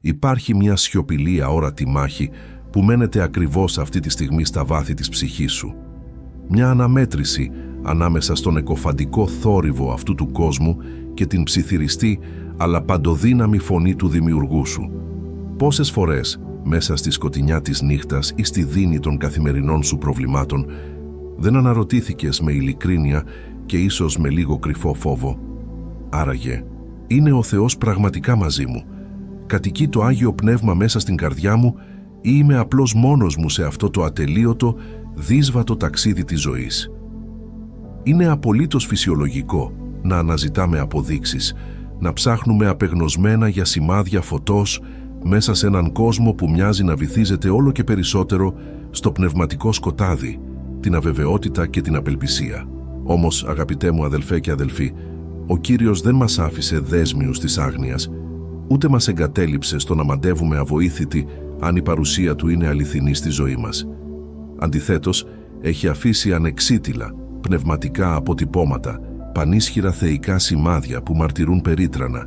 Υπάρχει μια σιωπηλή αόρατη μάχη που μένεται ακριβώς αυτή τη στιγμή στα βάθη της ψυχής σου. Μια αναμέτρηση ανάμεσα στον εκοφαντικό θόρυβο αυτού του κόσμου και την ψιθυριστή αλλά παντοδύναμη φωνή του δημιουργού σου. Πόσες φορές μέσα στη σκοτεινιά της νύχτας ή στη δίνη των καθημερινών σου προβλημάτων δεν αναρωτήθηκες με ειλικρίνεια και ίσως με λίγο κρυφό φόβο? Άραγε, είναι ο Θεός πραγματικά μαζί μου? Κατοικεί το Άγιο Πνεύμα μέσα στην καρδιά μου ή είμαι απλώς μόνος μου σε αυτό το ατελείωτο, δύσβατο ταξίδι της ζωής? Είναι απολύτως φυσιολογικό να αναζητάμε αποδείξεις, να ψάχνουμε απεγνωσμένα για σημάδια φωτός μέσα σε έναν κόσμο που μοιάζει να βυθίζεται όλο και περισσότερο στο πνευματικό σκοτάδι, την αβεβαιότητα και την απελπισία. Όμως, αγαπητέ μου αδελφέ και αδελφοί, ο Κύριος δεν μας άφησε δέσμιους της άγνοιας, ούτε μας εγκατέλειψε στο να μαντεύουμε αβοήθητοι αν η παρουσία Του είναι αληθινή στη ζωή μας. Αντιθέτως, έχει αφήσει ανεξίτηλα πνευματικά αποτυπώματα, πανίσχυρα θεϊκά σημάδια που μαρτυρούν περίτρανα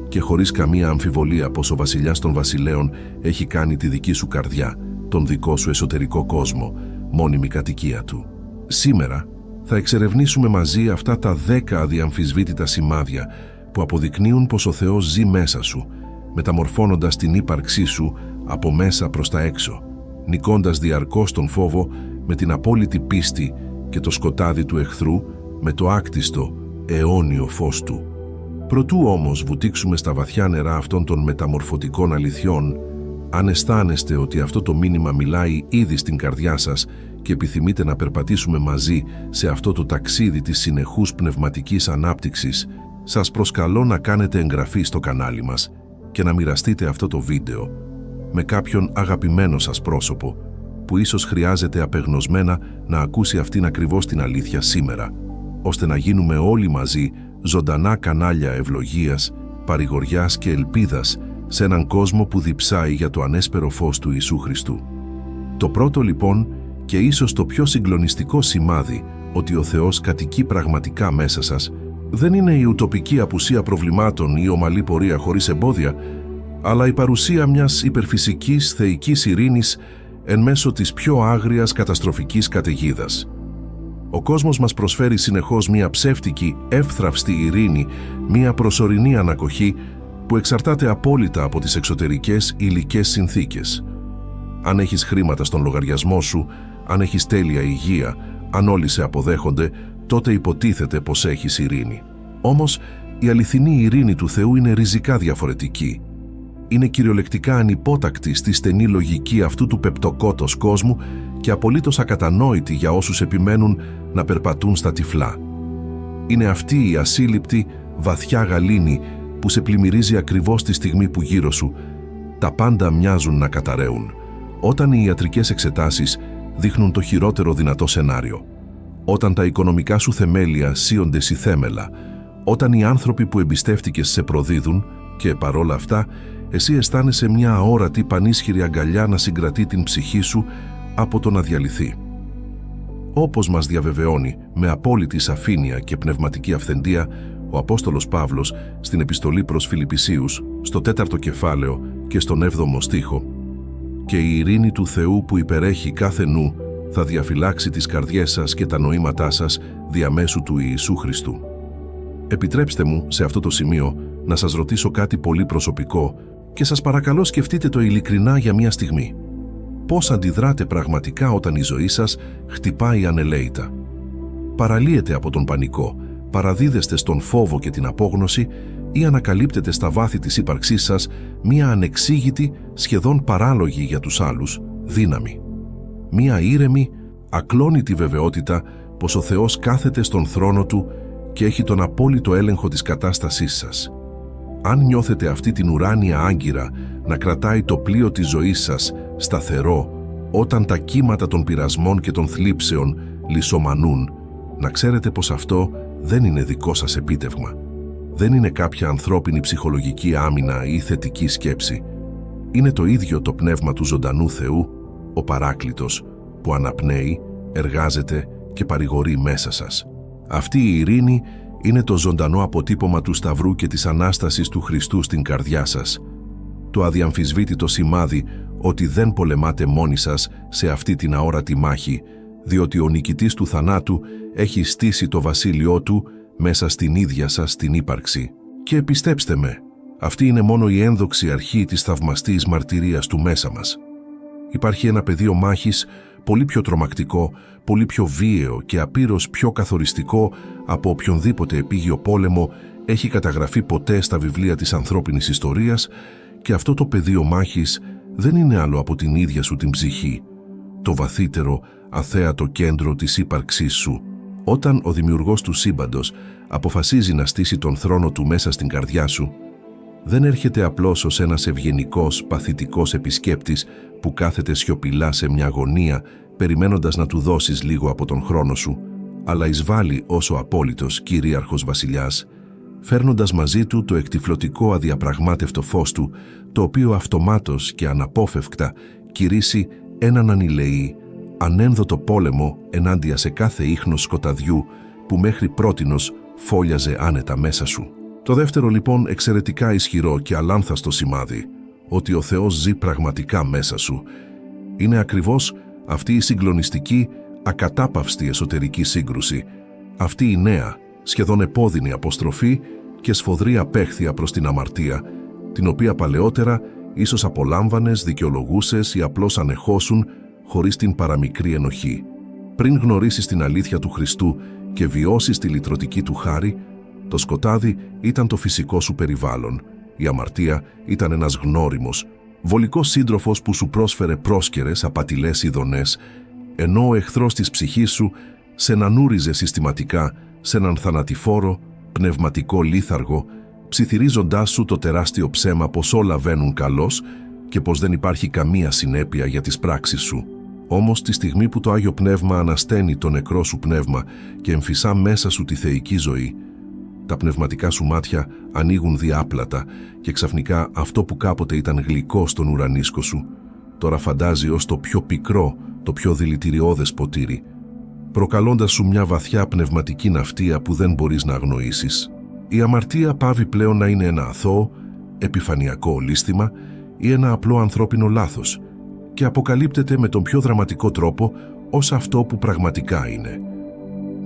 και χωρίς καμία αμφιβολία πως ο Βασιλιάς των Βασιλέων έχει κάνει τη δική σου καρδιά, τον δικό σου εσωτερικό κόσμο, μόνιμη κατοικία Του. Σήμερα θα εξερευνήσουμε μαζί αυτά τα 10 αδιαμφισβήτητα σημάδια που αποδεικνύουν πως ο Θεός ζει μέσα σου, μεταμορφώνοντας την ύπαρξή σου από μέσα προς τα έξω, νικώντας διαρκώς τον φόβο με την απόλυτη πίστη και το σκοτάδι του εχθρού με το άκτιστο, αιώνιο φως Του. Προτού όμως βουτήξουμε στα βαθιά νερά αυτών των μεταμορφωτικών αληθιών, αν αισθάνεστε ότι αυτό το μήνυμα μιλάει ήδη στην καρδιά σας και επιθυμείτε να περπατήσουμε μαζί σε αυτό το ταξίδι της συνεχούς πνευματικής ανάπτυξης, σας προσκαλώ να κάνετε εγγραφή στο κανάλι μας και να μοιραστείτε αυτό το βίντεο με κάποιον αγαπημένο σας πρόσωπο που ίσως χρειάζεται απεγνωσμένα να ακούσει αυτήν ακριβώς την αλήθεια σήμερα, ώστε να γίνουμε όλοι μαζί ζωντανά κανάλια ευλογίας, παρηγοριάς και ελπίδας σε έναν κόσμο που διψάει για το ανέσπερο φως του Ιησού Χριστού. Το πρώτο λοιπόν και ίσως το πιο συγκλονιστικό σημάδι ότι ο Θεός κατοικεί πραγματικά μέσα σας δεν είναι η ουτοπική απουσία προβλημάτων ή ομαλή πορεία χωρίς εμπόδια, αλλά η παρουσία μιας υπερφυσικής θεϊκής ειρήνης εν μέσω της πιο άγριας καταστροφικής καταιγίδας. Ο κόσμος μας προσφέρει συνεχώς μια ψεύτικη, εύθραυστη ειρήνη, μια προσωρινή ανακοχή που εξαρτάται απόλυτα από τις εξωτερικές υλικές συνθήκες. Αν έχεις χρήματα στον λογαριασμό σου, αν έχεις τέλεια υγεία, αν όλοι σε αποδέχονται, τότε υποτίθεται πως έχεις ειρήνη. Όμως, η αληθινή ειρήνη του Θεού είναι ριζικά διαφορετική. Είναι κυριολεκτικά ανυπότακτη στη στενή λογική αυτού του πεπτοκότος κόσμου και απολύτως ακατανόητη για όσους επιμένουν να περπατούν στα τυφλά. Είναι αυτή η ασύλληπτη, βαθιά γαλήνη που σε πλημμυρίζει ακριβώς τη στιγμή που γύρω σου τα πάντα μοιάζουν να καταραίουν, όταν οι ιατρικές εξετάσεις δείχνουν το χειρότερο δυνατό σενάριο, όταν τα οικονομικά σου θεμέλια σύονται θέμελα, όταν οι άνθρωποι που εμπιστεύτηκες σε προδίδουν και παρόλα αυτά εσύ αισθάνεσαι μια αόρατη πανίσχυρη αγκαλιά να συγκρατεί την ψυχή σου από το να διαλυθεί. Όπως μας διαβεβαιώνει με απόλυτη σαφήνεια και πνευματική αυθεντία ο Απόστολος Παύλος στην επιστολή προς Φιλιππισίους, στο 4ο κεφάλαιο και στον 7ο στίχο, «Και η ειρήνη του Θεού που υπερέχει κάθε νου θα διαφυλάξει τις καρδιές σας και τα νοήματά σας διαμέσου του Ιησού Χριστού». Επιτρέψτε μου σε αυτό το σημείο να σας ρωτήσω κάτι πολύ προσωπικό και σας παρακαλώ σκεφτείτε το ειλικρινά για μια στιγμή. Πώς αντιδράτε πραγματικά όταν η ζωή σας χτυπάει ανελαίητα? Παραλύετε από τον πανικό, παραδίδεστε στον φόβο και την απόγνωση ή ανακαλύπτετε στα βάθη της ύπαρξής σας μία ανεξήγητη, σχεδόν παράλογη για τους άλλους, δύναμη? Μία ήρεμη, ακλόνητη βεβαιότητα πως ο Θεός κάθεται στον θρόνο Του και έχει τον απόλυτο έλεγχο της κατάστασής σας. Αν νιώθετε αυτή την ουράνια άγκυρα να κρατάει το πλοίο της ζωής σας σταθερό όταν τα κύματα των πειρασμών και των θλίψεων λυσομανούν, να ξέρετε πως αυτό δεν είναι δικό σας επίτευγμα. Δεν είναι κάποια ανθρώπινη ψυχολογική άμυνα ή θετική σκέψη. Είναι το ίδιο το πνεύμα του ζωντανού Θεού, ο Παράκλητος, που αναπνέει, εργάζεται και παρηγορεί μέσα σας. Αυτή η ειρήνη είναι το ζωντανό αποτύπωμα του Σταυρού και της Ανάστασης του Χριστού στην καρδιά σας. το αδιαμφισβήτητο σημάδι ότι δεν πολεμάτε μόνοι σας σε αυτή την αόρατη μάχη, διότι ο νικητής του θανάτου έχει στήσει το βασίλειό του μέσα στην ίδια σας την ύπαρξη. Και πιστέψτε με, αυτή είναι μόνο η ένδοξη αρχή της θαυμαστής μαρτυρίας του μέσα μας. Υπάρχει ένα πεδίο μάχης πολύ πιο τρομακτικό, πολύ πιο βίαιο και απείρως πιο καθοριστικό από οποιονδήποτε επίγειο πόλεμο έχει καταγραφεί ποτέ στα βιβλία της ανθρώπινης ιστορίας, και αυτό το πεδίο μάχης δεν είναι άλλο από την ίδια σου την ψυχή, το βαθύτερο, αθέατο κέντρο της ύπαρξής σου. Όταν ο δημιουργός του σύμπαντος αποφασίζει να στήσει τον θρόνο του μέσα στην καρδιά σου, δεν έρχεται απλώς ως ένας ευγενικός, παθητικός επισκέπτης που κάθεται σιωπηλά σε μια γωνία περιμένοντας να του δώσεις λίγο από τον χρόνο σου, αλλά εισβάλλει ως ο απόλυτος κυρίαρχος βασιλιάς, φέρνοντας μαζί του το εκτυφλωτικό αδιαπραγμάτευτο φως του, το οποίο αυτομάτως και αναπόφευκτα κηρύσσει έναν ανηλεή, ανένδοτο πόλεμο ενάντια σε κάθε ίχνος σκοταδιού που μέχρι πρότινος φόλιαζε άνετα μέσα σου. Το δεύτερο λοιπόν εξαιρετικά ισχυρό και αλάνθαστο σημάδι ότι ο Θεός ζει πραγματικά μέσα σου είναι ακριβώς αυτή η συγκλονιστική, ακατάπαυστη εσωτερική σύγκρουση, αυτή η νέα, σχεδόν επώδυνη αποστροφή και σφοδρή απέχθεια προς την αμαρτία, την οποία παλαιότερα ίσως απολάμβανες, δικαιολογούσες ή απλώς ανεχώσουν χωρίς την παραμικρή ενοχή. Πριν γνωρίσεις την αλήθεια του Χριστού και βιώσεις τη λυτρωτική του χάρη, το σκοτάδι ήταν το φυσικό σου περιβάλλον. Η αμαρτία ήταν ένας γνώριμος, βολικός σύντροφος που σου πρόσφερε πρόσκαιρες, απατηλές ειδονές, ενώ ο εχθρός της ψυχής σου σε νανούριζε συστηματικά σε έναν θανατηφόρο, πνευματικό λίθαργο, ψιθυρίζοντάς σου το τεράστιο ψέμα πως όλα βαίνουν καλώς και πως δεν υπάρχει καμία συνέπεια για τις πράξεις σου. Όμως τη στιγμή που το Άγιο Πνεύμα ανασταίνει το νεκρό σου πνεύμα και εμφυσά μέσα σου τη θεϊκή ζωή, τα πνευματικά σου μάτια ανοίγουν διάπλατα και ξαφνικά αυτό που κάποτε ήταν γλυκό στον ουρανίσκο σου, τώρα φαντάζει ως το πιο πικρό, το πιο δηλητηριώδες ποτήρι, προκαλώντας σου μια βαθιά πνευματική ναυτία που δεν μπορείς να αγνοήσεις. Η αμαρτία πάβει πλέον να είναι ένα αθώο, επιφανειακό λύστημα ή ένα απλό ανθρώπινο λάθος και αποκαλύπτεται με τον πιο δραματικό τρόπο ως αυτό που πραγματικά είναι.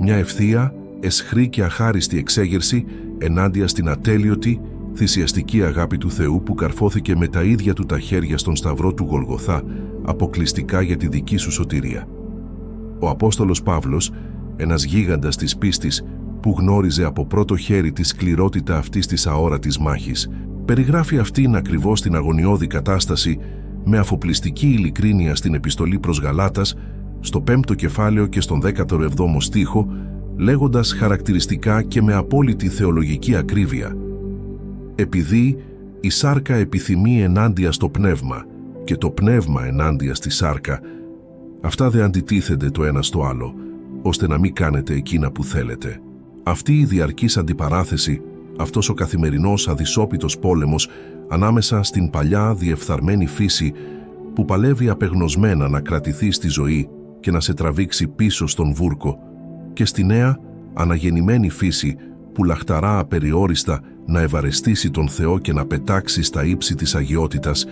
Μια ευθεία, αισχρή και αχάριστη εξέγερση ενάντια στην ατέλειωτη, θυσιαστική αγάπη του Θεού που καρφώθηκε με τα ίδια του τα χέρια στον σταυρό του Γολγοθά αποκλειστικά για τη δική σου σωτηρία. Ο Απόστολος Παύλος, ένας γίγαντας της πίστης που γνώριζε από πρώτο χέρι τη σκληρότητα αυτής της αόρατης μάχης, περιγράφει αυτήν ακριβώς την αγωνιώδη κατάσταση με αφοπλιστική ειλικρίνεια στην επιστολή προς Γαλάτας, στο 5ο κεφάλαιο και στον 17ο στίχο, λέγοντας χαρακτηριστικά και με απόλυτη θεολογική ακρίβεια: «Επειδή η σάρκα επιθυμεί ενάντια στο πνεύμα και το πνεύμα ενάντια στη σάρκα, αυτά δεν αντιτίθενται το ένα στο άλλο, ώστε να μην κάνετε εκείνα που θέλετε». Αυτή η διαρκής αντιπαράθεση, αυτός ο καθημερινός αδυσόπιτος πόλεμος ανάμεσα στην παλιά διεφθαρμένη φύση που παλεύει απεγνωσμένα να κρατηθεί στη ζωή και να σε τραβήξει πίσω στον βούρκο, και στη νέα αναγεννημένη φύση που λαχταρά απεριόριστα να ευαρεστήσει τον Θεό και να πετάξει στα ύψη της αγιότητας,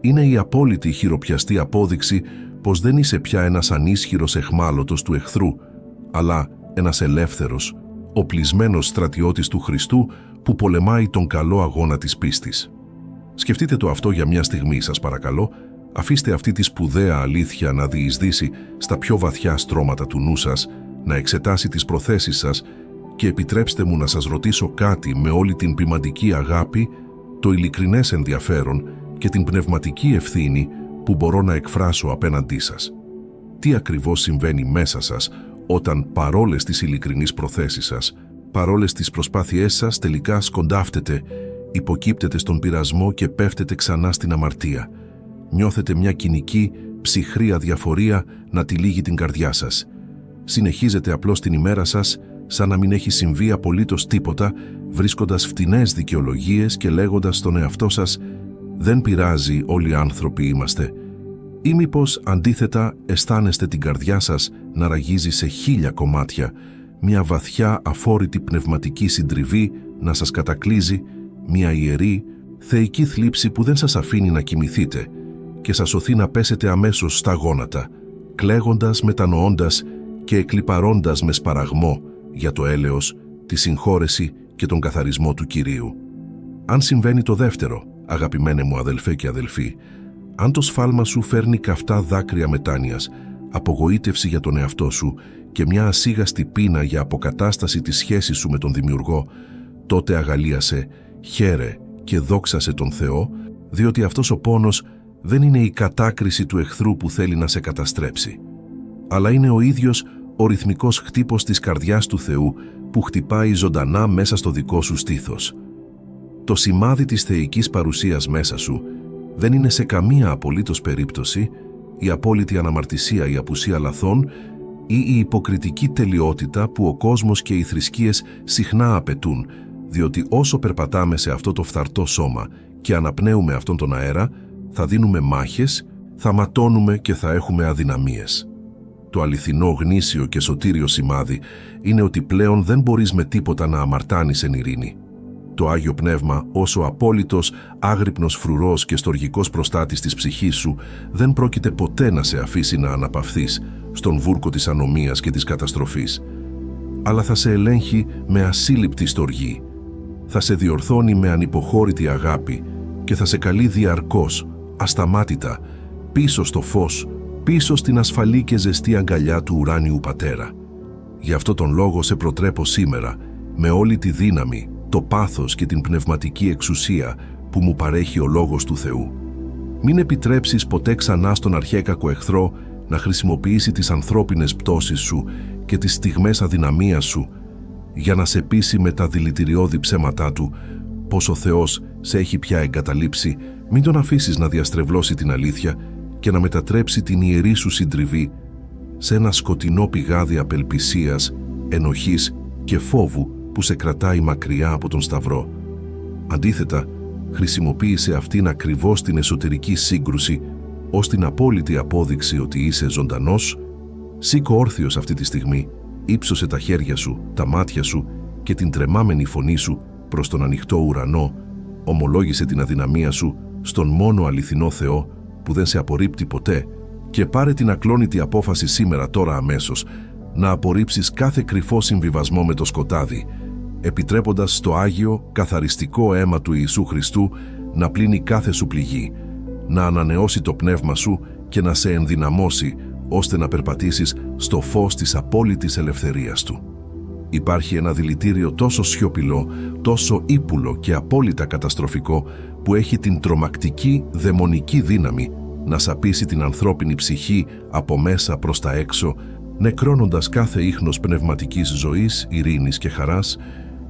είναι η απόλυτη χειροπιαστή απόδειξη πως δεν είσαι πια ένας ανίσχυρος εχμάλωτος του εχθρού, αλλά ένας ελεύθερος, οπλισμένος στρατιώτης του Χριστού που πολεμάει τον καλό αγώνα της πίστης. Σκεφτείτε το αυτό για μια στιγμή, σας παρακαλώ. Αφήστε αυτή τη σπουδαία αλήθεια να διεισδύσει στα πιο βαθιά στρώματα του νου σας, να εξετάσει τις προθέσεις σας και επιτρέψτε μου να σας ρωτήσω κάτι με όλη την ποιμαντική αγάπη, το ειλικρινές ενδιαφέρον και την πνευματική ευθύνη που μπορώ να εκφράσω απέναντί σας. Τι ακριβώς συμβαίνει μέσα σας όταν παρόλες τις ειλικρινείς προθέσεις σας, παρόλες τις προσπάθειές σας, τελικά σκοντάφτετε, υποκύπτετε στον πειρασμό και πέφτετε ξανά στην αμαρτία? Νιώθετε μια κοινική, ψυχρή αδιαφορία να τυλίγει την καρδιά σας. Συνεχίζετε απλώς την ημέρα σας σαν να μην έχει συμβεί απολύτως τίποτα, βρίσκοντας φτηνές δικαιολογίες και λέγοντας στον εαυτό σας «Δεν πειράζει, όλοι οι άνθρωποι είμαστε». Ή μήπως αντίθετα αισθάνεστε την καρδιά σας να ραγίζει σε 1000 κομμάτια, μια βαθιά αφόρητη πνευματική συντριβή να σας κατακλείζει, μια ιερή, θεϊκή θλίψη που δεν σας αφήνει να κοιμηθείτε και σας οθεί να πέσετε αμέσως στα γόνατα, κλαίγοντας, μετανοώντας και εκλιπαρώντας με σπαραγμό για το έλεος, τη συγχώρεση και τον καθαρισμό του Κυρίου. Αν συμβαίνει το δεύτερο, αγαπημένε μου αδελφέ και αδελφοί, αν το σφάλμα σου φέρνει καυτά δάκρυα μετάνοιας, απογοήτευση για τον εαυτό σου και μια ασίγαστη πείνα για αποκατάσταση της σχέσης σου με τον Δημιουργό, τότε αγαλίασε, χαίρε και δόξασε τον Θεό, διότι αυτός ο πόνος δεν είναι η κατάκριση του εχθρού που θέλει να σε καταστρέψει, αλλά είναι ο ίδιος ο ρυθμικός χτύπος της καρδιάς του Θεού που χτυπάει ζωντανά μέσα στο δικό σου στήθος. Το σημάδι της θεϊκής παρουσίας μέσα σου δεν είναι σε καμία απολύτως περίπτωση η απόλυτη αναμαρτησία, η απουσία λαθών ή η υποκριτική τελειότητα που ο κόσμος και οι θρησκείες συχνά απαιτούν, διότι όσο περπατάμε σε αυτό το φθαρτό σώμα και αναπνέουμε αυτόν τον αέρα, θα δίνουμε μάχες, θα ματώνουμε και θα έχουμε αδυναμίες. Το αληθινό, γνήσιο και σωτήριο σημάδι είναι ότι πλέον δεν μπορείς με τίποτα να αμαρτάνεις εν ειρήνη. Το Άγιο Πνεύμα, όσο απόλυτος, άγρυπνος φρουρός και στοργικός προστάτης της ψυχής σου, δεν πρόκειται ποτέ να σε αφήσει να αναπαυθείς στον βούρκο της ανομίας και της καταστροφής, αλλά θα σε ελέγχει με ασύλληπτη στοργή, θα σε διορθώνει με ανυποχώρητη αγάπη και θα σε καλεί διαρκώς, ασταμάτητα, πίσω στο φως, πίσω στην ασφαλή και ζεστή αγκαλιά του ουράνιου Πατέρα. Γι' αυτό τον λόγο σε προτρέπω σήμερα, με όλη τη δύναμη, το πάθος και την πνευματική εξουσία που μου παρέχει ο Λόγος του Θεού. Μην επιτρέψεις ποτέ ξανά στον αρχαίκακο εχθρό να χρησιμοποιήσει τις ανθρώπινες πτώσεις σου και τις στιγμές αδυναμίας σου για να σε πείσει με τα δηλητηριώδη ψέματά του πως ο Θεός σε έχει πια εγκαταλείψει. Μην τον αφήσεις να διαστρεβλώσει την αλήθεια και να μετατρέψει την ιερή σου συντριβή σε ένα σκοτεινό πηγάδι απελπισίας, ενοχής και φόβου που σε κρατάει μακριά από τον Σταυρό. Αντίθετα, χρησιμοποίησε αυτήν ακριβώς την εσωτερική σύγκρουση ως την απόλυτη απόδειξη ότι είσαι ζωντανός. Σήκω όρθιος αυτή τη στιγμή, ύψωσε τα χέρια σου, τα μάτια σου και την τρεμάμενη φωνή σου προς τον ανοιχτό ουρανό, ομολόγησε την αδυναμία σου στον μόνο αληθινό Θεό που δεν σε απορρίπτει ποτέ και πάρε την ακλόνητη απόφαση σήμερα, τώρα αμέσως, να απορρίψεις κάθε κρυφό συμβιβασμό με το σκοτάδι, επιτρέποντας στο Άγιο, καθαριστικό αίμα του Ιησού Χριστού να πλύνει κάθε σου πληγή, να ανανεώσει το πνεύμα σου και να σε ενδυναμώσει, ώστε να περπατήσεις στο φως της απόλυτης ελευθερίας Του. Υπάρχει ένα δηλητήριο τόσο σιωπηλό, τόσο ύπουλο και απόλυτα καταστροφικό, που έχει την τρομακτική δαιμονική δύναμη να σαπίσει την ανθρώπινη ψυχή από μέσα προς τα έξω, νεκρώνοντας κάθε ίχνος πνευματικής ζωής, ειρήνης και χαράς,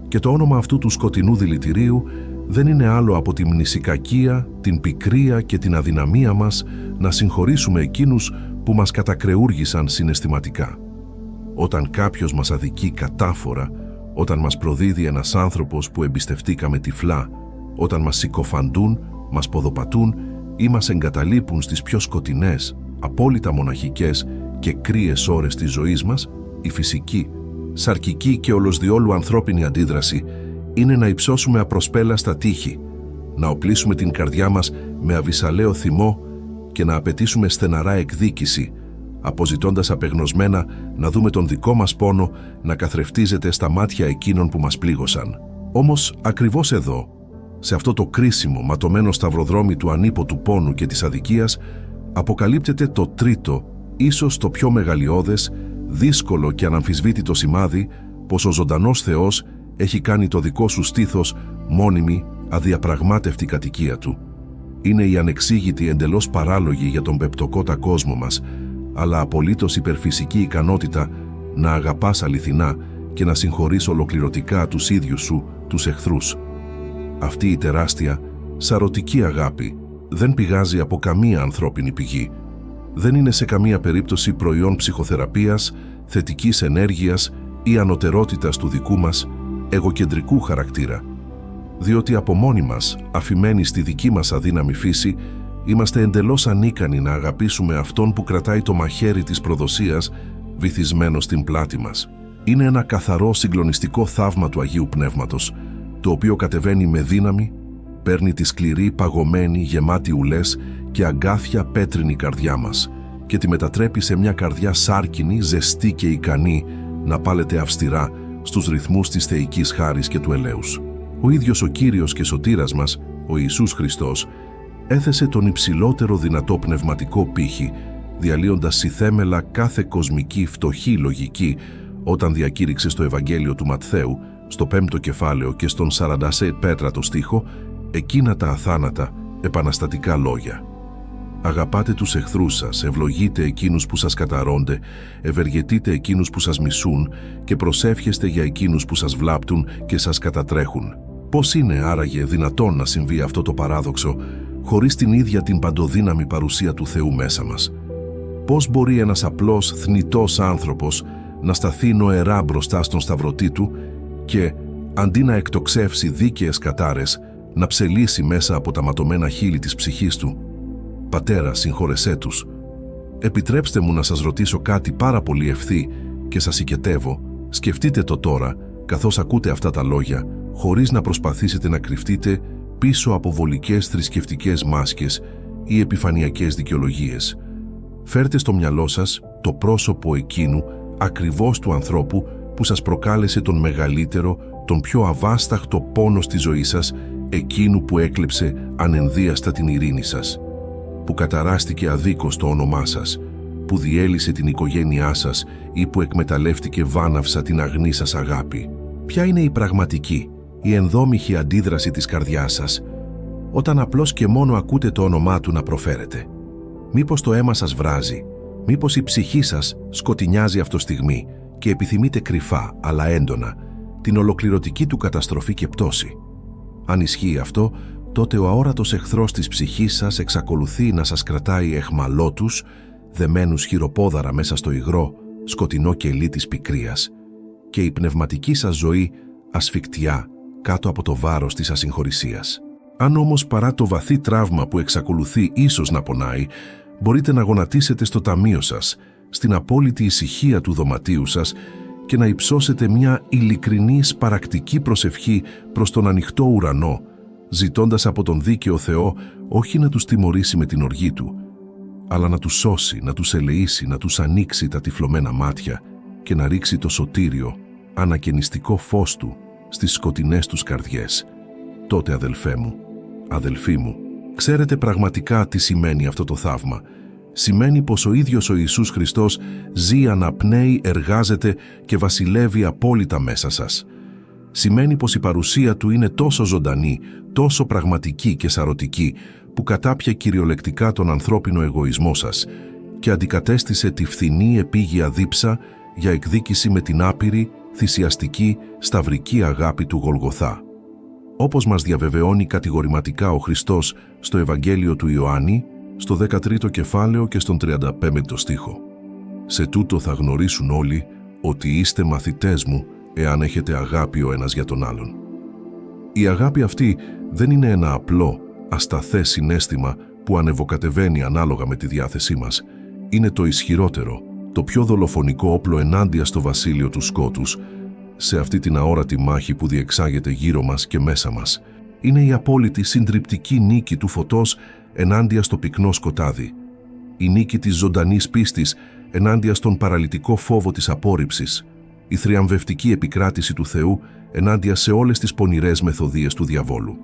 και το όνομα αυτού του σκοτεινού δηλητηρίου δεν είναι άλλο από τη μνησικακία, την πικρία και την αδυναμία μας να συγχωρήσουμε εκείνους που μας κατακρεούργησαν συναισθηματικά. Όταν κάποιος μας αδικεί κατάφορα, όταν μας προδίδει ένας άνθρωπος που εμπιστευτήκαμε τυφλά, όταν μας συκοφαντούν, μας ποδοπατούν ή μας εγκαταλείπουν στις πιο σκοτεινές, απόλυτα μοναχικές και κρύες ώρες της ζωής μας, η φυσική, σαρκική και ολοσδιόλου ανθρώπινη αντίδραση είναι να υψώσουμε απροσπέλαστα τείχη, να οπλίσουμε την καρδιά μας με αβυσαλαίο θυμό και να απαιτήσουμε στεναρά εκδίκηση, αποζητώντας απεγνωσμένα να δούμε τον δικό μας πόνο να καθρεφτίζεται στα μάτια εκείνων που μας πλήγωσαν. Όμως ακριβώς εδώ, σε αυτό το κρίσιμο, ματωμένο σταυροδρόμι του ανίποτου πόνου και της αδικίας, αποκαλύπτεται το τρίτο, ίσως το πιο μεγαλειώδες, δύσκολο και αναμφισβήτητο σημάδι πως ο ζωντανός Θεός έχει κάνει το δικό σου στήθος μόνιμη, αδιαπραγμάτευτη κατοικία Του. Είναι η ανεξήγητη, εντελώς παράλογη για τον πεπτοκότα κόσμο μας, αλλά απολύτως υπερφυσική ικανότητα να αγαπάς αληθινά και να συγχωρείς ολοκληρωτικά τους ίδιους σου, τους εχθρούς. Αυτή η τεράστια, σαρωτική αγάπη δεν πηγάζει από καμία ανθρώπινη πηγή. Δεν είναι σε καμία περίπτωση προϊόν ψυχοθεραπείας, θετικής ενέργειας ή ανωτερότητας του δικού μας εγωκεντρικού χαρακτήρα. Διότι από μόνοι μας, αφημένοι στη δική μας αδύναμη φύση, είμαστε εντελώς ανίκανοι να αγαπήσουμε Αυτόν που κρατάει το μαχαίρι της προδοσίας βυθισμένο στην πλάτη μας. Είναι ένα καθαρό συγκλονιστικό θαύμα του Αγίου Πνεύματος, το οποίο κατεβαίνει με δύναμη, παίρνει τη σκληρή, παγωμένη, γεμάτη ουλές και αγκάθια πέτρινη καρδιά μας και τη μετατρέπει σε μια καρδιά σάρκινη, ζεστή και ικανή να πάλεται αυστηρά στους ρυθμούς της θεϊκής χάρης και του ελέους. Ο ίδιος ο Κύριος και Σωτήρας μας, ο Ιησούς Χριστός, έθεσε τον υψηλότερο δυνατό πνευματικό πύχη, διαλύοντας συθέμελα κάθε κοσμική φτωχή λογική, όταν διακήρυξε στο Ευαγγέλιο του Ματθαίου, στο 5ο κεφάλαιο και στον 44ο στίχο, εκείνα τα αθάνατα, επαναστατικά λόγια. Αγαπάτε τους εχθρούς σας, ευλογείτε εκείνους που σας καταρρώνται, ευεργετείτε εκείνους που σας μισούν και προσεύχεστε για εκείνους που σας βλάπτουν και σας κατατρέχουν. Πώς είναι άραγε δυνατόν να συμβεί αυτό το παράδοξο χωρίς την ίδια την παντοδύναμη παρουσία του Θεού μέσα μας? Πώς μπορεί ένας απλός, θνητός άνθρωπος να σταθεί νοερά μπροστά στον σταυρωτή του και, αντί να εκτοξεύσει δίκαιες κατάρες, να ψελίσει μέσα από τα ματωμένα χείλη της ψυχής του? Πατέρα, συγχώρεσέ τους. Επιτρέψτε μου να σας ρωτήσω κάτι πάρα πολύ ευθύ και σας οικετεύω. Σκεφτείτε το τώρα, καθώς ακούτε αυτά τα λόγια, χωρίς να προσπαθήσετε να κρυφτείτε πίσω από βολικές θρησκευτικές μάσκες ή επιφανειακές δικαιολογίες. Φέρτε στο μυαλό σας το πρόσωπο εκείνου ακριβώς του ανθρώπου που σας προκάλεσε τον μεγαλύτερο, τον πιο αβάσταχτο πόνο στη ζωή σας, εκείνου που έκλεψε ανενδίαστα την ειρήνη σας, που καταράστηκε αδίκως το όνομά σας, που διέλυσε την οικογένειά σας ή που εκμεταλλεύτηκε βάναυσα την αγνή σας αγάπη. Ποια είναι η πραγματική, η ενδόμηχη αντίδραση της καρδιάς σας, όταν απλώς και μόνο ακούτε το όνομά του να προφέρετε? Μήπως το αίμα σας βράζει, μήπως η ψυχή σας σκοτεινιάζει αυτοστιγμή και επιθυμείτε κρυφά, αλλά έντονα, την ολοκληρωτική του καταστροφή και πτώση? Αν ισχύει αυτό, τότε ο αόρατος εχθρός της ψυχής σας εξακολουθεί να σας κρατάει αιχμαλώτους, δεμένους χειροπόδαρα μέσα στο υγρό, σκοτεινό κελί της πικρίας, και η πνευματική σας ζωή ασφικτιά κάτω από το βάρος της ασυγχωρησίας. Αν όμως παρά το βαθύ τραύμα που εξακολουθεί ίσως να πονάει, μπορείτε να γονατίσετε στο ταμείο σας, στην απόλυτη ησυχία του δωματίου σας και να υψώσετε μια ειλικρινή σπαρακτική προσευχή προς τον ανοιχτό ουρανό, ζητώντας από τον δίκαιο Θεό όχι να τους τιμωρήσει με την οργή του, αλλά να τους σώσει, να τους ελεήσει, να τους ανοίξει τα τυφλωμένα μάτια και να ρίξει το σωτήριο, ανακαινιστικό φως του στις σκοτεινές τους καρδιές. Τότε, αδελφέ μου, αδελφοί μου, ξέρετε πραγματικά τι σημαίνει αυτό το θαύμα. Σημαίνει πως ο ίδιος ο Ιησούς Χριστός ζει, αναπνέει, εργάζεται και βασιλεύει απόλυτα μέσα σας. Σημαίνει πως η παρουσία του είναι τόσο ζωντανή, τόσο πραγματική και σαρωτική, που κατάπια κυριολεκτικά τον ανθρώπινο εγωισμό σας και αντικατέστησε τη φθηνή επίγεια δίψα για εκδίκηση με την άπειρη, θυσιαστική, σταυρική αγάπη του Γολγοθά. Όπως μας διαβεβαιώνει κατηγορηματικά ο Χριστός στο Ευαγγέλιο του Ιωάννη, στο 13ο κεφάλαιο και στον 35ο στίχο. «Σε τούτο θα γνωρίσουν όλοι ότι είστε μαθητές μου, εάν έχετε αγάπη ο ένας για τον άλλον». Η αγάπη αυτή δεν είναι ένα απλό, ασταθές συναίσθημα που ανεβοκατεβαίνει ανάλογα με τη διάθεσή μας. Είναι το ισχυρότερο, το πιο δολοφονικό όπλο ενάντια στο βασίλειο του σκότους, σε αυτή την αόρατη μάχη που διεξάγεται γύρω μας και μέσα μας. Είναι η απόλυτη συντριπτική νίκη του φωτός ενάντια στο πυκνό σκοτάδι. Η νίκη της ζωντανής πίστης ενάντια στον παραλυτικό φόβο της απόρριψης. Η θριαμβευτική επικράτηση του Θεού ενάντια σε όλες τις πονηρές μεθοδείες του διαβόλου.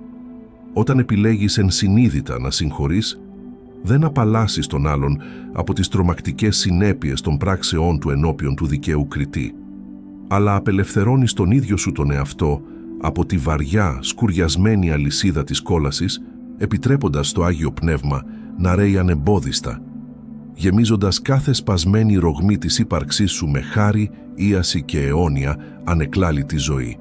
Όταν επιλέγεις ενσυνείδητα να συγχωρείς, δεν απαλλάσσεις τον άλλον από τις τρομακτικές συνέπειες των πράξεών του ενώπιον του δικαίου κριτή, αλλά απελευθερώνεις τον ίδιο σου τον εαυτό από τη βαριά, σκουριασμένη αλυσίδα της κόλασης, επιτρέποντας το Άγιο Πνεύμα να ρέει ανεμπόδιστα, γεμίζοντας κάθε σπασμένη ρογμή της ύπαρξής σου με χάρη, ίαση και αιώνια ανεκλάλητη ζωή.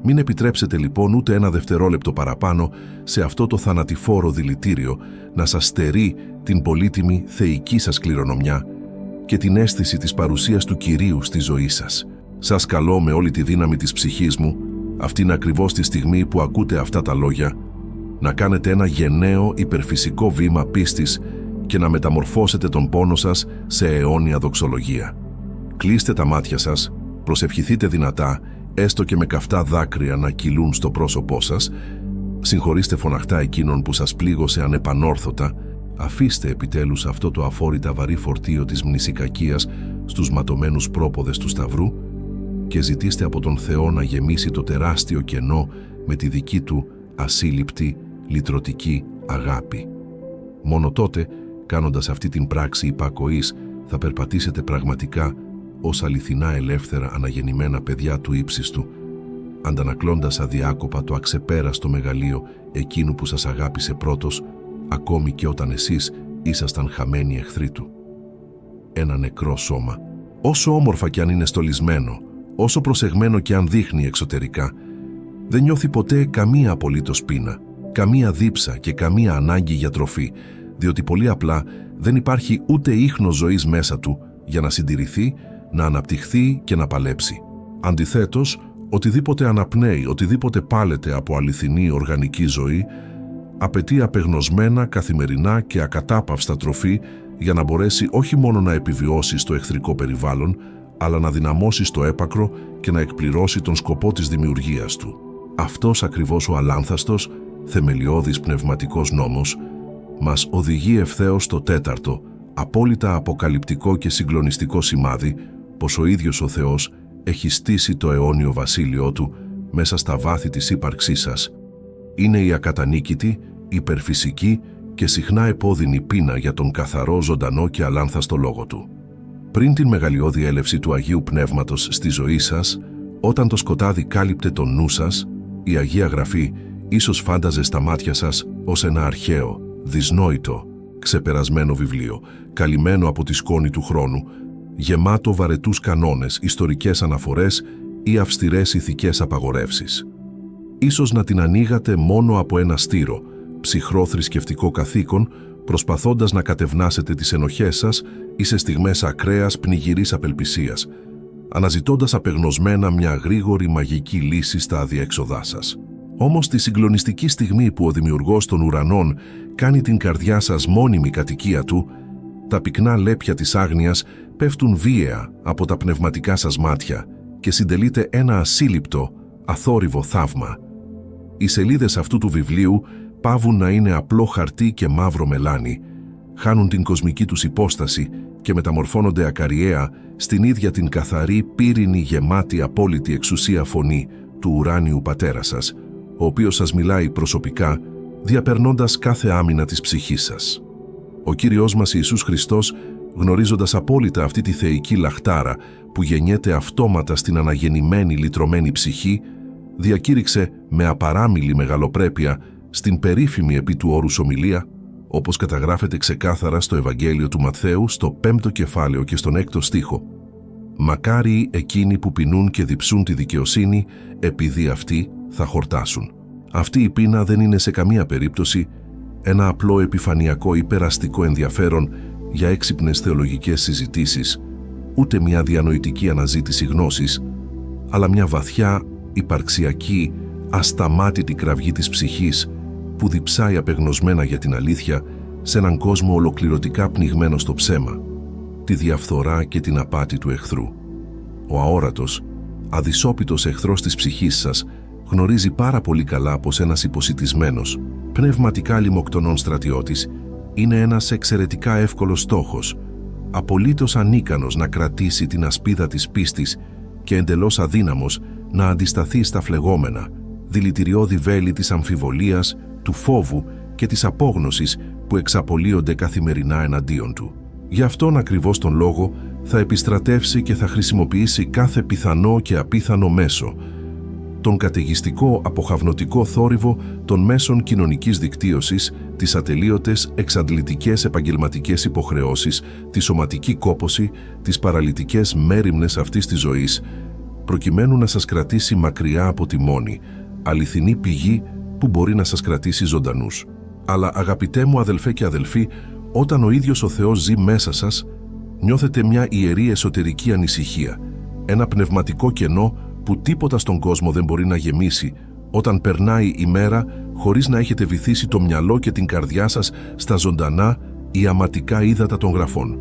Μην επιτρέψετε λοιπόν ούτε ένα δευτερόλεπτο παραπάνω σε αυτό το θανατηφόρο δηλητήριο να σας στερεί την πολύτιμη θεϊκή σας κληρονομιά και την αίσθηση της παρουσίας του Κυρίου στη ζωή σας. Σας καλώ με όλη τη δύναμη της ψυχής μου, αυτήν ακριβώς τη στιγμή που ακούτε αυτά τα λόγια, να κάνετε ένα γενναίο υπερφυσικό βήμα πίστης και να μεταμορφώσετε τον πόνο σας σε αιώνια δοξολογία. Κλείστε τα μάτια σας, προσευχηθείτε δυνατά, έστω και με καυτά δάκρυα να κυλούν στο πρόσωπό σας, Συγχωρήστε φωναχτά εκείνον που σας πλήγωσε ανεπανόρθωτα. Αφήστε επιτέλους αυτό το αφόρητα βαρύ φορτίο της μνησικακίας στους ματωμένους πρόποδες του Σταυρού και ζητήστε από τον Θεό να γεμίσει το τεράστιο κενό με τη δική του ασύλληπτη, λυτρωτική αγάπη. Μόνο τότε, κάνοντας αυτή την πράξη υπακοής, θα περπατήσετε πραγματικά ως αληθινά ελεύθερα αναγεννημένα παιδιά του ύψιστου, αντανακλώντας αδιάκοπα το αξεπέραστο μεγαλείο εκείνου που σας αγάπησε πρώτος, ακόμη και όταν εσείς ήσασταν χαμένοι εχθροί του. Ένα νεκρό σώμα, όσο όμορφα κι αν είναι στολισμένο, όσο προσεγμένο κι αν δείχνει εξωτερικά, δεν νιώθει ποτέ καμία απολύτως πείνα, καμία δίψα και καμία ανάγκη για τροφή, διότι πολύ απλά δεν υπάρχει ούτε ίχνος ζωής μέσα του για να συντηρηθεί, να αναπτυχθεί και να παλέψει. Αντιθέτως, οτιδήποτε αναπνέει, οτιδήποτε πάλεται από αληθινή οργανική ζωή, απαιτεί απεγνωσμένα, καθημερινά και ακατάπαυστα τροφή για να μπορέσει όχι μόνο να επιβιώσει στο εχθρικό περιβάλλον, αλλά να δυναμώσει στο έπακρο και να εκπληρώσει τον σκοπό της δημιουργίας του. Αυτός ακριβώς ο αλάνθαστος, θεμελιώδης πνευματικός νόμος μας οδηγεί ευθέως στο τέταρτο, απόλυτα αποκαλυπτικό και συγκλονιστικό σημάδι πως ο ίδιος ο Θεός έχει στήσει το αιώνιο βασίλειό του μέσα στα βάθη της ύπαρξής σας. Είναι η ακατανίκητη, υπερφυσική και συχνά επώδυνη πείνα για τον καθαρό, ζωντανό και αλάνθαστο λόγο του. Πριν την μεγαλειώδη έλευση του Αγίου Πνεύματος στη ζωή σας, όταν το σκοτάδι κάλυπτε τον νου σας, η Αγία Γραφή ίσως φάνταζε στα μάτια σας ως ένα αρχαίο, δυσνόητο, ξεπερασμένο βιβλίο, καλυμμένο από τη σκόνη του χρόνου, γεμάτο βαρετούς κανόνες, ιστορικές αναφορές ή αυστηρές ηθικές απαγορεύσεις. Ίσως να την ανοίγατε μόνο από ένα στήρο, ψυχρό θρησκευτικό καθήκον, προσπαθώντας να κατευνάσετε τις ενοχές σας ή σε στιγμές ακραίας πνιγυρής απελπισίας, αναζητώντας απεγνωσμένα μια γρήγορη μαγική λύση στα αδιέξοδά σας. Όμως τη συγκλονιστική στιγμή που ο Δημιουργός των ουρανών κάνει την καρδιά σας μόνιμη κατοικία του, τα πυκνά λέπια της άγνοιας πέφτουν βίαια από τα πνευματικά σας μάτια και συντελείται ένα ασύλληπτο, αθόρυβο θαύμα. Οι σελίδες αυτού του βιβλίου πάβουν να είναι απλό χαρτί και μαύρο μελάνι, χάνουν την κοσμική τους υπόσταση και μεταμορφώνονται ακαριέα στην ίδια την καθαρή, πύρινη, γεμάτη, απόλυτη εξουσία φωνή του ουράνιου πατέρα σας, ο οποίος σας μιλάει προσωπικά, διαπερνώντας κάθε άμυνα της ψυχής σας. Ο Κύριος μας Ιησούς Χριστός, γνωρίζοντας απόλυτα αυτή τη θεϊκή λαχτάρα που γεννιέται αυτόματα στην αναγεννημένη, λυτρωμένη ψυχή, διακήρυξε με απαράμιλη μεγαλοπρέπεια στην περίφημη επί του όρους ομιλία, όπως καταγράφεται ξεκάθαρα στο Ευαγγέλιο του Ματθαίου, στο 5ο κεφάλαιο και στον 6ο στίχο. «Μακάριοι εκείνοι που πεινούν και διψούν τη δικαιοσύνη, επειδή αυτοί θα χορτάσουν». Αυτή η πείνα δεν είναι σε καμία περίπτωση ένα απλό επιφανειακό υπεραστικό ενδιαφέρον για έξυπνες θεολογικές συζητήσεις, ούτε μια διανοητική αναζήτηση γνώσης, αλλά μια βαθιά, υπαρξιακή, ασταμάτητη κραυγή της ψυχής που διψάει απεγνωσμένα για την αλήθεια σε έναν κόσμο ολοκληρωτικά πνιγμένο στο ψέμα, τη διαφθορά και την απάτη του εχθρού. Ο αόρατος, αδυσόπιτος εχθρός της ψυχής σας γνωρίζει πάρα πολύ καλά πως ένας υποσιτισμένος, πνευματικά λιμοκτονών στρατιώτης είναι ένας εξαιρετικά εύκολος στόχος, απολύτως ανίκανος να κρατήσει την ασπίδα της πίστης και εντελώς αδύναμος να αντισταθεί στα φλεγόμενα, δηλητηριώδη βέλη της αμφιβολίας, του φόβου και της απόγνωσης που εξαπολύονται καθημερινά εναντίον του. Γι' αυτόν ακριβώς τον λόγο θα επιστρατεύσει και θα χρησιμοποιήσει κάθε πιθανό και απίθανο μέσο, τον καταιγιστικό αποχαυνωτικό θόρυβο των μέσων κοινωνικής δικτύωσης, τις ατελείωτες εξαντλητικές επαγγελματικές υποχρεώσεις, τη σωματική κόπωση, τις παραλυτικές μέριμνες αυτής της ζωής, προκειμένου να σας κρατήσει μακριά από τη μόνη, αληθινή πηγή που μπορεί να σας κρατήσει ζωντανούς. Αλλά αγαπητέ μου αδελφέ και αδελφοί, όταν ο ίδιος ο Θεός ζει μέσα σας, νιώθετε μια ιερή εσωτερική ανησυχία, ένα πνευματικό κενό που τίποτα στον κόσμο δεν μπορεί να γεμίσει όταν περνάει η μέρα χωρίς να έχετε βυθίσει το μυαλό και την καρδιά σας στα ζωντανά ιαματικά ύδατα των γραφών.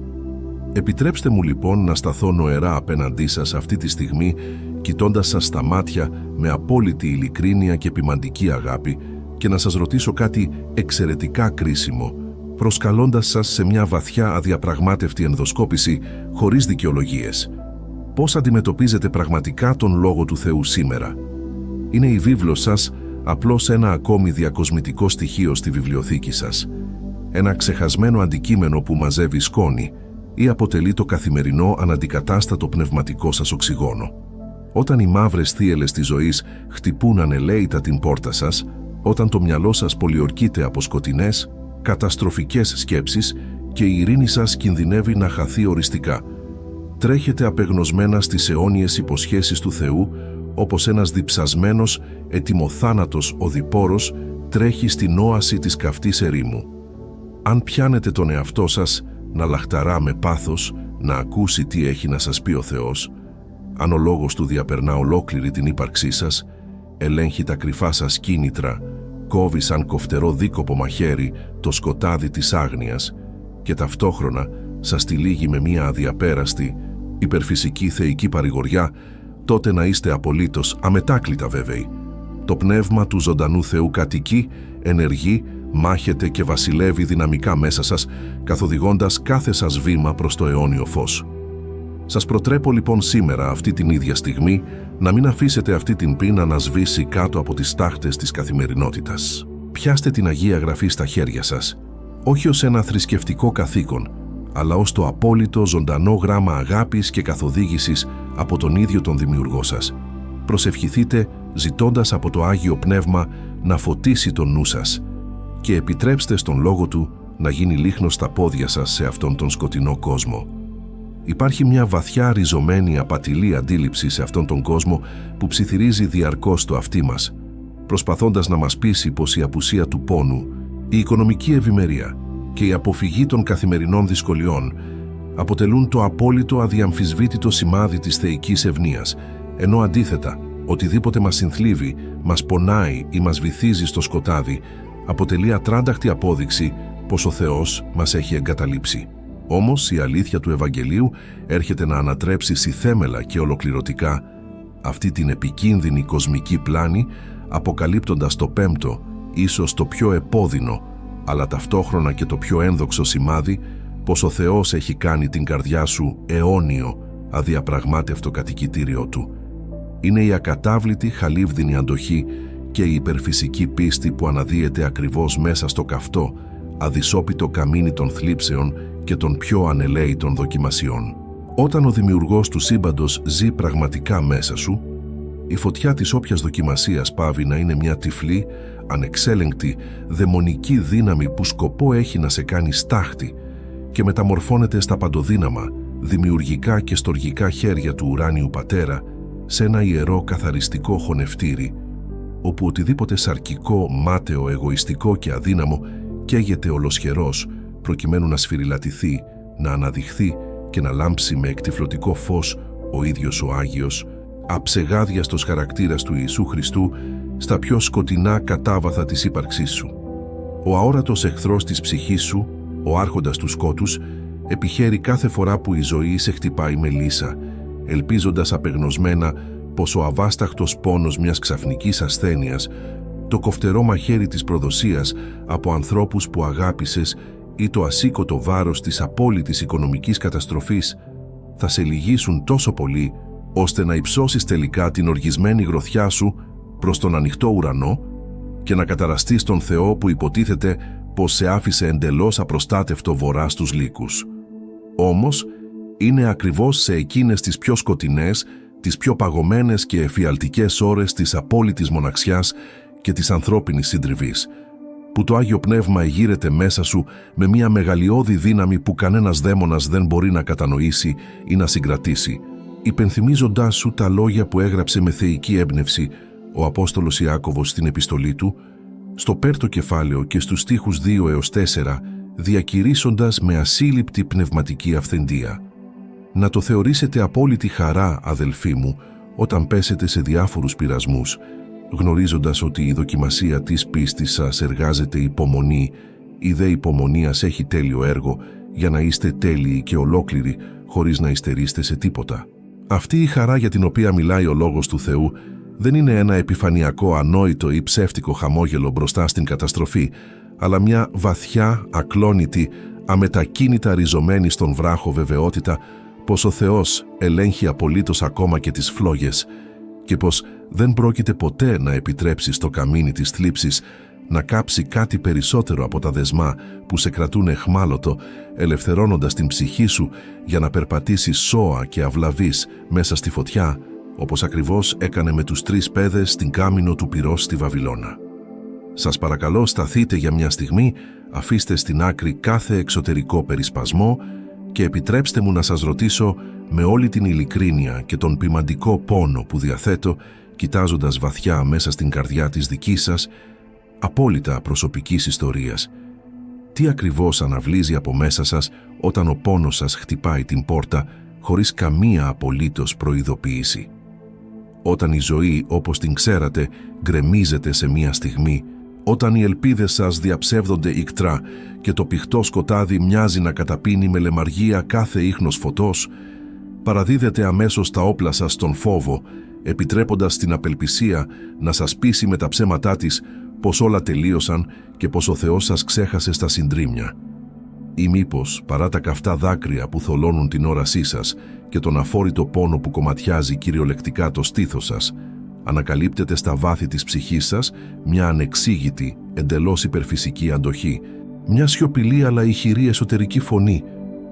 Επιτρέψτε μου λοιπόν να σταθώ νοερά απέναντί σας αυτή τη στιγμή, κοιτώντας σας στα μάτια με απόλυτη ειλικρίνεια και ποιμαντική αγάπη και να σας ρωτήσω κάτι εξαιρετικά κρίσιμο, προσκαλώντας σας σε μια βαθιά αδιαπραγμάτευτη ενδοσκόπηση χωρίς δικαιολογίες. Πώς αντιμετωπίζετε πραγματικά τον Λόγο του Θεού σήμερα? Είναι η βίβλος σας απλώς ένα ακόμη διακοσμητικό στοιχείο στη βιβλιοθήκη σας? Ένα ξεχασμένο αντικείμενο που μαζεύει σκόνη ή αποτελεί το καθημερινό αναντικατάστατο πνευματικό σας οξυγόνο? Όταν οι μαύρες θύελλες της ζωής χτυπούν ανελαίητα την πόρτα σας, όταν το μυαλό σας πολιορκείται από σκοτεινές, καταστροφικές σκέψεις και η ειρήνη σας κινδυνεύει να χαθεί οριστικά, τρέχετε απεγνωσμένα στις αιώνιες υποσχέσεις του Θεού, όπως ένας διψασμένος, ετοιμοθάνατος οδηπόρος τρέχει στην όαση της καυτής ερήμου. Αν πιάνετε τον εαυτό σας να λαχταρά με πάθος, να ακούσει τι έχει να σας πει ο Θεός, αν ο λόγος του διαπερνά ολόκληρη την ύπαρξή σας, ελέγχει τα κρυφά σας κίνητρα, κόβει σαν κοφτερό δίκοπο μαχαίρι το σκοτάδι της άγνοιας και ταυτόχρονα σας τυλίγει με μία αδιαπέραστη, υπερφυσική θεϊκή παρηγοριά, τότε να είστε απολύτως αμετάκλητα βέβαιοι. Το πνεύμα του ζωντανού Θεού κατοικεί, ενεργεί, μάχεται και βασιλεύει δυναμικά μέσα σας, καθοδηγώντας κάθε σας βήμα προς το αιώνιο φως. Σας προτρέπω λοιπόν σήμερα, αυτή την ίδια στιγμή, να μην αφήσετε αυτή την πείνα να σβήσει κάτω από τις τάχτες της καθημερινότητας. Πιάστε την Αγία Γραφή στα χέρια σας, όχι ως ένα θρησκευτικό καθήκον, αλλά ως το απόλυτο ζωντανό γράμμα αγάπης και καθοδήγησης από τον ίδιο τον Δημιουργό σας. Προσευχηθείτε ζητώντας από το Άγιο Πνεύμα να φωτίσει τον νου σας και επιτρέψτε στον Λόγο Του να γίνει λίχνος στα πόδια σας σε αυτόν τον σκοτεινό κόσμο. Υπάρχει μια βαθιά ριζωμένη απατηλή αντίληψη σε αυτόν τον κόσμο που ψιθυρίζει διαρκώς το αυτί μας, προσπαθώντας να μας πείσει πως η απουσία του πόνου, η οικονομική ευημερία και η αποφυγή των καθημερινών δυσκολιών αποτελούν το απόλυτο αδιαμφισβήτητο σημάδι της θεϊκής ευνοίας, ενώ αντίθετα, οτιδήποτε μας συνθλίβει, μας πονάει ή μας βυθίζει στο σκοτάδι, αποτελεί ατράνταχτη απόδειξη πως ο Θεός μας έχει εγκαταλείψει. Όμως η αλήθεια του Ευαγγελίου έρχεται να ανατρέψει συθέμελα και ολοκληρωτικά αυτή την επικίνδυνη κοσμική πλάνη, αποκαλύπτοντας το πέμπτο, ίσως το πιο επώδυνο, αλλά ταυτόχρονα και το πιο ένδοξο σημάδι, πως ο Θεός έχει κάνει την καρδιά σου αιώνιο, αδιαπραγμάτευτο κατοικητήριό Του. Είναι η ακατάβλητη χαλίβδινη αντοχή και η υπερφυσική πίστη που αναδύεται ακριβώς μέσα στο καυτό, αδυσόπιτο καμίνι των θλίψεων και των πιο ανελαίητων δοκιμασιών. Όταν ο Δημιουργός του σύμπαντος ζει πραγματικά μέσα σου, η φωτιά της όποιας δοκιμασίας πάβει να είναι μια τυφλή, ανεξέλεγκτη, δαιμονική δύναμη που σκοπό έχει να σε κάνει στάχτη και μεταμορφώνεται στα παντοδύναμα, δημιουργικά και στοργικά χέρια του ουράνιου Πατέρα σε ένα ιερό καθαριστικό χωνευτήρι, όπου οτιδήποτε σαρκικό, μάταιο, εγωιστικό και αδύναμο καίγεται ολοσχερός προκειμένου να σφυριλατηθεί, να αναδειχθεί και να λάμψει με εκτυφλωτικό φως ο ίδιος ο Άγιος, αψεγάδιαστος χαρακτήρας του Ιησού Χριστού στα πιο σκοτεινά κατάβαθα της ύπαρξής σου. Ο αόρατος εχθρός της ψυχής σου, ο άρχοντας του σκότους, επιχαίρει κάθε φορά που η ζωή σε χτυπάει με λύσα, ελπίζοντας απεγνωσμένα πως ο αβάσταχτος πόνος μιας ξαφνικής ασθένειας, το κοφτερό μαχαίρι της προδοσίας από ανθρώπους που αγάπησες ή το ασήκωτο βάρος της απόλυτης οικονομικής καταστροφής θα σε λυγίσουν τόσο πολύ ώστε να υψώσεις τελικά την οργισμένη γροθιά σου προς τον ανοιχτό ουρανό και να καταραστείς τον Θεό που υποτίθεται πως σε άφησε εντελώς απροστάτευτο βορρά στους λύκους. Όμως, είναι ακριβώς σε εκείνες τις πιο σκοτεινές, τις πιο παγωμένες και εφιαλτικές ώρες της απόλυτης μοναξιάς και της ανθρώπινης συντριβής, που το Άγιο Πνεύμα εγείρεται μέσα σου με μια μεγαλειώδη δύναμη που κανένας δαίμονας δεν μπορεί να κατανοήσει ή να συγκρατήσει, υπενθυμίζοντάς σου τα λόγια που έγραψε με θεϊκή έμπνευση ο Απόστολος Ιάκωβος στην επιστολή του, στο 5ο κεφάλαιο και στους στίχους 2 έως 4, διακηρύσσοντας με ασύλληπτη πνευματική αυθεντία. Να το θεωρήσετε απόλυτη χαρά, αδελφοί μου, όταν πέσετε σε διάφορους πειρασμούς, γνωρίζοντας ότι η δοκιμασία της πίστης σας εργάζεται υπομονή, η δε υπομονίας έχει τέλειο έργο, για να είστε τέλειοι και ολόκληροι, χωρίς να υστερείστε σε τίποτα. Αυτή η χαρά για την οποία μιλάει ο Λόγος του Θεού δεν είναι ένα επιφανειακό, ανόητο ή ψεύτικο χαμόγελο μπροστά στην καταστροφή, αλλά μια βαθιά, ακλόνητη, αμετακίνητα ριζωμένη στον βράχο βεβαιότητα πως ο Θεός ελέγχει απολύτως ακόμα και τις φλόγες και πως δεν πρόκειται ποτέ να επιτρέψει στο καμίνι της θλίψης να κάψει κάτι περισσότερο από τα δεσμά που σε κρατούν αιχμάλωτο, ελευθερώνοντας την ψυχή σου για να περπατήσεις σώα και αυλαβής μέσα στη φωτιά, όπως ακριβώς έκανε με τους 3 παιδες στην κάμινο του πυρός στη Βαβυλώνα. Σας παρακαλώ, σταθείτε για μια στιγμή, αφήστε στην άκρη κάθε εξωτερικό περισπασμό και επιτρέψτε μου να σας ρωτήσω με όλη την ειλικρίνεια και τον ποιμαντικό πόνο που διαθέτω, κοιτάζοντας βαθιά μέσα στην καρδιά της δικής σας, απόλυτα προσωπικής ιστορίας. Τι ακριβώς αναβλύζει από μέσα σας όταν ο πόνος σας χτυπάει την πόρτα χωρίς καμία απολύτως προειδοποίηση? Όταν η ζωή, όπως την ξέρατε, γκρεμίζεται σε μία στιγμή, όταν οι ελπίδες σας διαψεύδονται ικτρά και το πηχτό σκοτάδι μοιάζει να καταπίνει με λεμαργία κάθε ίχνος φωτός, παραδίδετε αμέσως τα όπλα σας στον φόβο, επιτρέποντας την απελπισία να σας πείσει με τα ψέματά της πως όλα τελείωσαν και πως ο Θεός σας ξέχασε στα συντρίμμια. Ή μήπως, παρά τα καυτά δάκρυα που θολώνουν την όρασή σας και τον αφόρητο πόνο που κομματιάζει κυριολεκτικά το στήθος σας, ανακαλύπτεται στα βάθη της ψυχής σας μια ανεξήγητη, εντελώς υπερφυσική αντοχή, μια σιωπηλή αλλά ηχηρή εσωτερική φωνή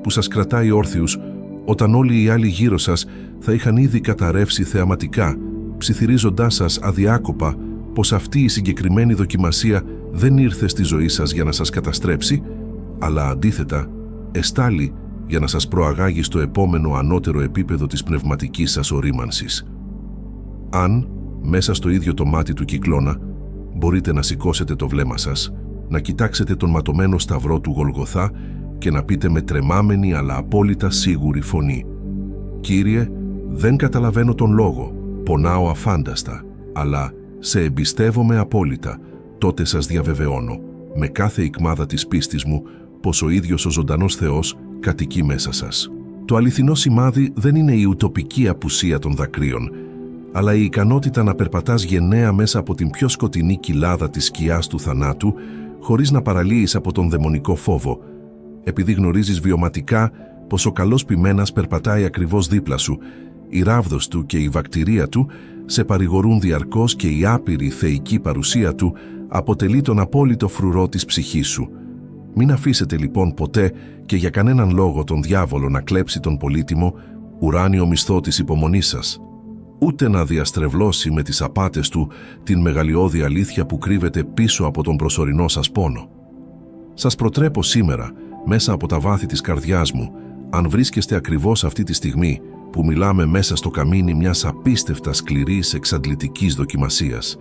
που σας κρατάει όρθιους όταν όλοι οι άλλοι γύρω σας θα είχαν ήδη καταρρεύσει θεαματικά, ψιθυρίζοντάς σας αδιάκοπα πως αυτή η συγκεκριμένη δοκιμασία δεν ήρθε στη ζωή σας για να σας καταστρέψει, αλλά αντίθετα εστάλει για να σας προαγάγει στο επόμενο ανώτερο επίπεδο της πνευματικής σας ορίμανσης. Αν, μέσα στο ίδιο το μάτι του κυκλώνα, μπορείτε να σηκώσετε το βλέμμα σας, να κοιτάξετε τον ματωμένο σταυρό του Γολγοθά και να πείτε με τρεμάμενη αλλά απόλυτα σίγουρη φωνή: «Κύριε, δεν καταλαβαίνω τον λόγο, πονάω αφάνταστα, αλλά σε εμπιστεύομαι απόλυτα, τότε σας διαβεβαιώνω, με κάθε ικμάδα της πίστης μου, πως ο ίδιος ο ζωντανός Θεός κατοικεί μέσα σας». Το αληθινό σημάδι δεν είναι η ουτοπική απουσία των δακρύων, αλλά η ικανότητα να περπατάς γενναία μέσα από την πιο σκοτεινή κοιλάδα της σκιάς του θανάτου, χωρίς να παραλύεις από τον δαιμονικό φόβο, επειδή γνωρίζεις βιωματικά πως ο καλός ποιμένας περπατάει ακριβώς δίπλα σου, η ράβδος του και η βακτηρία του σε παρηγορούν διαρκώς και η άπειρη θεϊκή παρουσία του αποτελεί τον απόλυτο φρουρό της ψυχής σου. Μην αφήσετε λοιπόν ποτέ και για κανέναν λόγο τον διάβολο να κλέψει τον πολύτιμο, ουράνιο μισθό της υπομονής σας, ούτε να διαστρεβλώσει με τις απάτες του την μεγαλειώδη αλήθεια που κρύβεται πίσω από τον προσωρινό σας πόνο. Σας προτρέπω σήμερα, μέσα από τα βάθη της καρδιάς μου, αν βρίσκεστε ακριβώς αυτή τη στιγμή που μιλάμε μέσα στο καμίνι μιας απίστευτα σκληρής εξαντλητικής δοκιμασίας,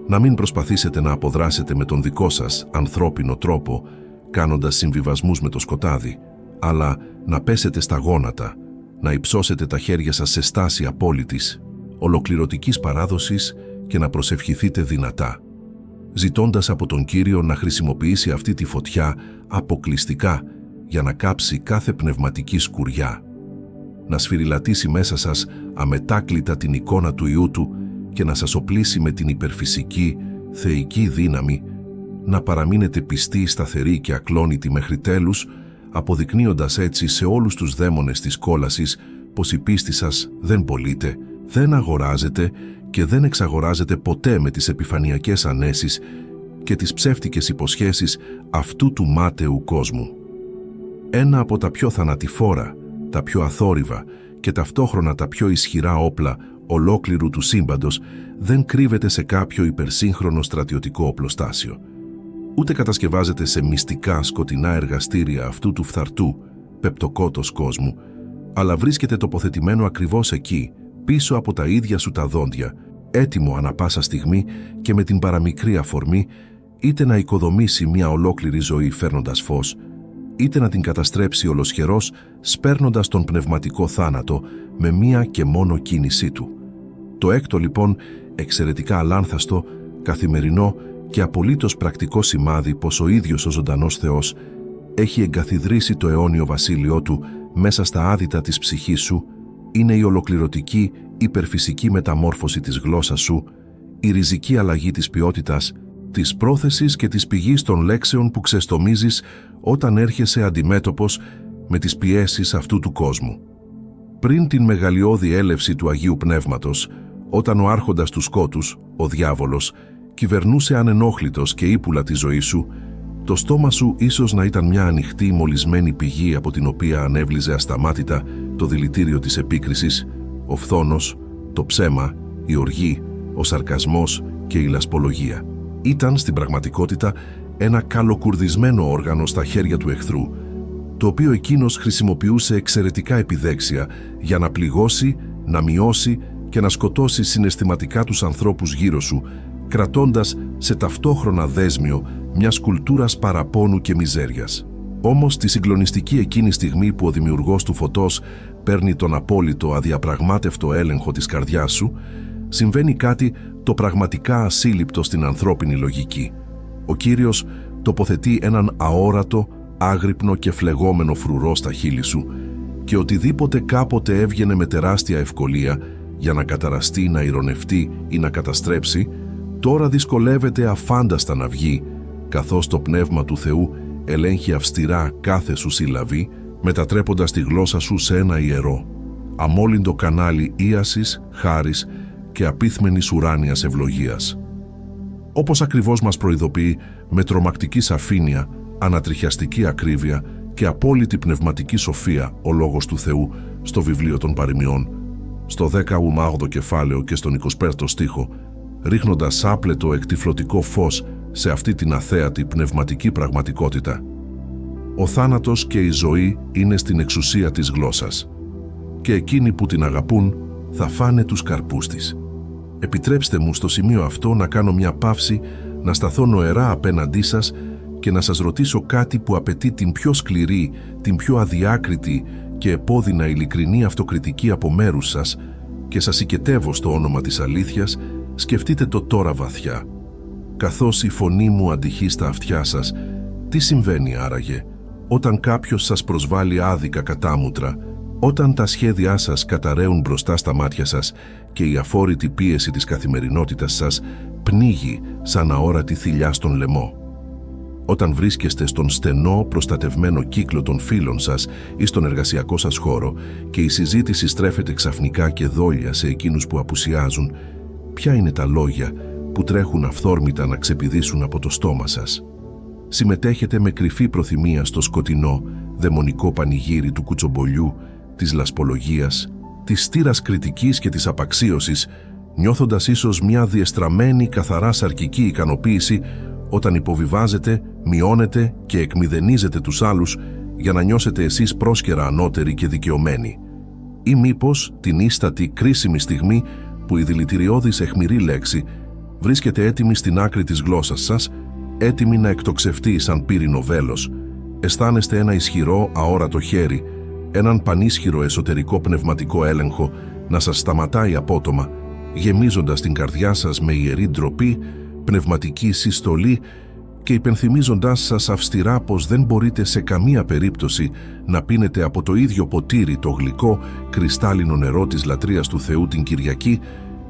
να μην προσπαθήσετε να αποδράσετε με τον δικό σας ανθρώπινο τρόπο, κάνοντας συμβιβασμούς με το σκοτάδι, αλλά να πέσετε στα γόνατα, να υψώσετε τα χέρια σας σε στάση απόλυτης, ολοκληρωτικής παράδοσης και να προσευχηθείτε δυνατά, ζητώντας από τον Κύριο να χρησιμοποιήσει αυτή τη φωτιά αποκλειστικά για να κάψει κάθε πνευματική σκουριά, να σφυριλατήσει μέσα σας αμετάκλητα την εικόνα του Υιού Του και να σας οπλίσει με την υπερφυσική, θεϊκή δύναμη, να παραμείνετε πιστοί, σταθεροί και ακλόνητοι μέχρι τέλους, αποδεικνύοντας έτσι σε όλους τους δαίμονες της κόλασης πως η πίστη σας δεν πωλείται, δεν αγοράζεται και δεν εξαγοράζεται ποτέ με τις επιφανειακές ανέσεις και τις ψεύτικες υποσχέσεις αυτού του μάταιου κόσμου. Ένα από τα πιο θανατηφόρα, τα πιο αθόρυβα και ταυτόχρονα τα πιο ισχυρά όπλα ολόκληρου του σύμπαντος δεν κρύβεται σε κάποιο υπερσύγχρονο στρατιωτικό οπλοστάσιο. Ούτε κατασκευάζεται σε μυστικά σκοτεινά εργαστήρια αυτού του φθαρτού, πεπτοκότος κόσμου, αλλά βρίσκεται τοποθετημένο ακριβώς εκεί, πίσω από τα ίδια σου τα δόντια, έτοιμο ανα πάσα στιγμή και με την παραμικρή αφορμή είτε να οικοδομήσει μια ολόκληρη ζωή φέρνοντας φως, είτε να την καταστρέψει ολοσχερός σπέρνοντας τον πνευματικό θάνατο με μία και μόνο κίνησή του. Το έκτο λοιπόν, εξαιρετικά αλάνθαστο, καθημερινό και απολύτως πρακτικό σημάδι πως ο ίδιος ο ζωντανός Θεός έχει εγκαθιδρύσει το αιώνιο βασίλειό Του μέσα στα άδυτα της ψυχής σου, είναι η ολοκληρωτική υπερφυσική μεταμόρφωση της γλώσσας σου, η ριζική αλλαγή της ποιότητας, της πρόθεσης και της πηγής των λέξεων που ξεστομίζεις όταν έρχεσαι αντιμέτωπος με τις πιέσεις αυτού του κόσμου. Πριν την μεγαλειώδη έλευση του Αγίου Πνεύματος, όταν ο άρχοντας του σκότους, ο διάβολος, κυβερνούσε ανενόχλητος και ύπουλα τη ζωή σου, το στόμα σου ίσως να ήταν μια ανοιχτή μολυσμένη πηγή από την οποία ανέβλιζε ασταμάτητα το δηλητήριο της επίκρισης, ο φθόνος, το ψέμα, η οργή, ο σαρκασμός και η λασπολογία. Ήταν στην πραγματικότητα ένα καλοκουρδισμένο όργανο στα χέρια του εχθρού, το οποίο εκείνος χρησιμοποιούσε εξαιρετικά επιδέξια για να πληγώσει, να μειώσει και να σκοτώσει συναισθηματικά τους ανθρώπους γύρω σου, κρατώντας σε ταυτόχρονα δέσμιο μιας κουλτούρας παραπόνου και μιζέριας. Όμως τη συγκλονιστική εκείνη στιγμή που ο δημιουργός του φωτός παίρνει τον απόλυτο αδιαπραγμάτευτο έλεγχο της καρδιάς σου, συμβαίνει κάτι το πραγματικά ασύλληπτο στην ανθρώπινη λογική. Ο Κύριος τοποθετεί έναν αόρατο, άγρυπνο και φλεγόμενο φρουρό στα χείλη σου και οτιδήποτε κάποτε έβγαινε με τεράστια ευκολία για να καταραστεί, να ηρωνευτεί ή να καταστρέψει, τώρα δυσκολεύεται αφάνταστα να βγει, καθώς το Πνεύμα του Θεού ελέγχει αυστηρά κάθε σου σύλλαβη, μετατρέποντας τη γλώσσα σου σε ένα ιερό, αμόλυντο κανάλι ίασης, χάρις και απίθμενης ουράνιας ευλογίας. Όπως ακριβώς μας προειδοποιεί με τρομακτική σαφήνεια, ανατριχιαστική ακρίβεια και απόλυτη πνευματική σοφία ο Λόγος του Θεού στο βιβλίο των Παροιμιών, στο 18ο κεφάλαιο και στον 25ο στίχο, ρίχνοντας άπλετο εκτυφλωτικό φως σε αυτή την αθέατη πνευματική πραγματικότητα. Ο θάνατος και η ζωή είναι στην εξουσία της γλώσσας και εκείνοι που την αγαπούν θα φάνε τους καρπούς της. Επιτρέψτε μου στο σημείο αυτό να κάνω μια παύση, να σταθώ νοερά απέναντί σας και να σας ρωτήσω κάτι που απαιτεί την πιο σκληρή, την πιο αδιάκριτη και επώδυνα ειλικρινή αυτοκριτική από μέρους σας και σας οικετεύω στο όνομα της αλήθειας, σκεφτείτε το τώρα βαθιά. Καθώς η φωνή μου αντυχεί στα αυτιά σας, τι συμβαίνει άραγε όταν κάποιος σας προσβάλλει άδικα κατάμουτρα, όταν τα σχέδιά σας καταραίουν μπροστά στα μάτια σας και η αφόρητη πίεση της καθημερινότητας σας πνίγει σαν αόρατη θηλιά στον λαιμό. Όταν βρίσκεστε στον στενό προστατευμένο κύκλο των φίλων σας ή στον εργασιακό σας χώρο και η συζήτηση στρέφεται ξαφνικά και δόλια σε εκείνους που απουσιάζουν, ποια είναι τα λόγια που τρέχουν αυθόρμητα να ξεπηδήσουν από το στόμα σας? Συμμετέχετε με κρυφή προθυμία στο σκοτεινό, δαιμονικό πανηγύρι του κουτσομπολιού, της λασπολογίας, της στήρας κριτικής και της απαξίωσης, νιώθοντας ίσως μια διεστραμμένη καθαρά σαρκική ικανοποίηση όταν υποβιβάζετε, μειώνετε και εκμηδενίζετε τους άλλους για να νιώσετε εσείς πρόσκαιρα ανώτεροι και δικαιωμένοι? Ή μήπως την ίστατη κρίσιμη στιγμή που η δηλητηριώδης αιχμηρή λέξη βρίσκεται έτοιμη στην άκρη της γλώσσας σας, έτοιμη να εκτοξευτεί σαν πύρινο βέλος, αισθάνεστε ένα ισχυρό αόρατο χέρι, έναν πανίσχυρο εσωτερικό πνευματικό έλεγχο να σας σταματάει απότομα, γεμίζοντας την καρδιά σας με ιερή ντροπή, πνευματική συστολή και υπενθυμίζοντάς σας αυστηρά πως δεν μπορείτε σε καμία περίπτωση να πίνετε από το ίδιο ποτήρι το γλυκό, κρυστάλλινο νερό της λατρείας του Θεού την Κυριακή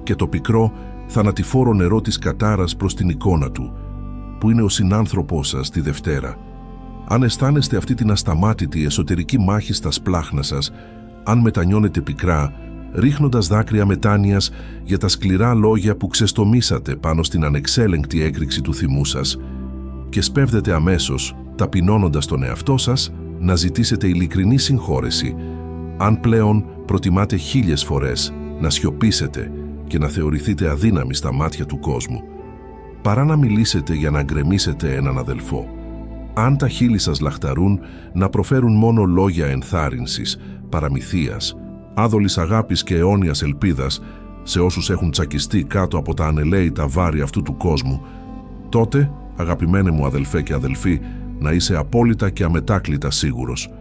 και το πικρό, θανατηφόρο νερό της κατάρας προς την εικόνα Του, που είναι ο συνάνθρωπός σας τη Δευτέρα. Αν αισθάνεστε αυτή την ασταμάτητη εσωτερική μάχη στα σπλάχνα σας, αν μετανιώνετε πικρά, ρίχνοντας δάκρυα μετάνοιας για τα σκληρά λόγια που ξεστομίσατε πάνω στην ανεξέλεγκτη έκρηξη του θυμού σας, και σπέβδετε αμέσως, ταπεινώνοντας τον εαυτό σας, να ζητήσετε ειλικρινή συγχώρεση, αν πλέον προτιμάτε 1000 φορές να σιωπήσετε και να θεωρηθείτε αδύναμοι στα μάτια του κόσμου, παρά να μιλήσετε για να γκρεμίσετε έναν αδελφό. Αν τα χείλη σας λαχταρούν, να προφέρουν μόνο λόγια ενθάρρυνσης, παραμυθίας, άδολης αγάπης και αιώνιας ελπίδας σε όσους έχουν τσακιστεί κάτω από τα ανελαίητα βάρη αυτού του κόσμου, τότε, αγαπημένε μου αδελφέ και αδελφοί, να είσαι απόλυτα και αμετάκλητα σίγουρος.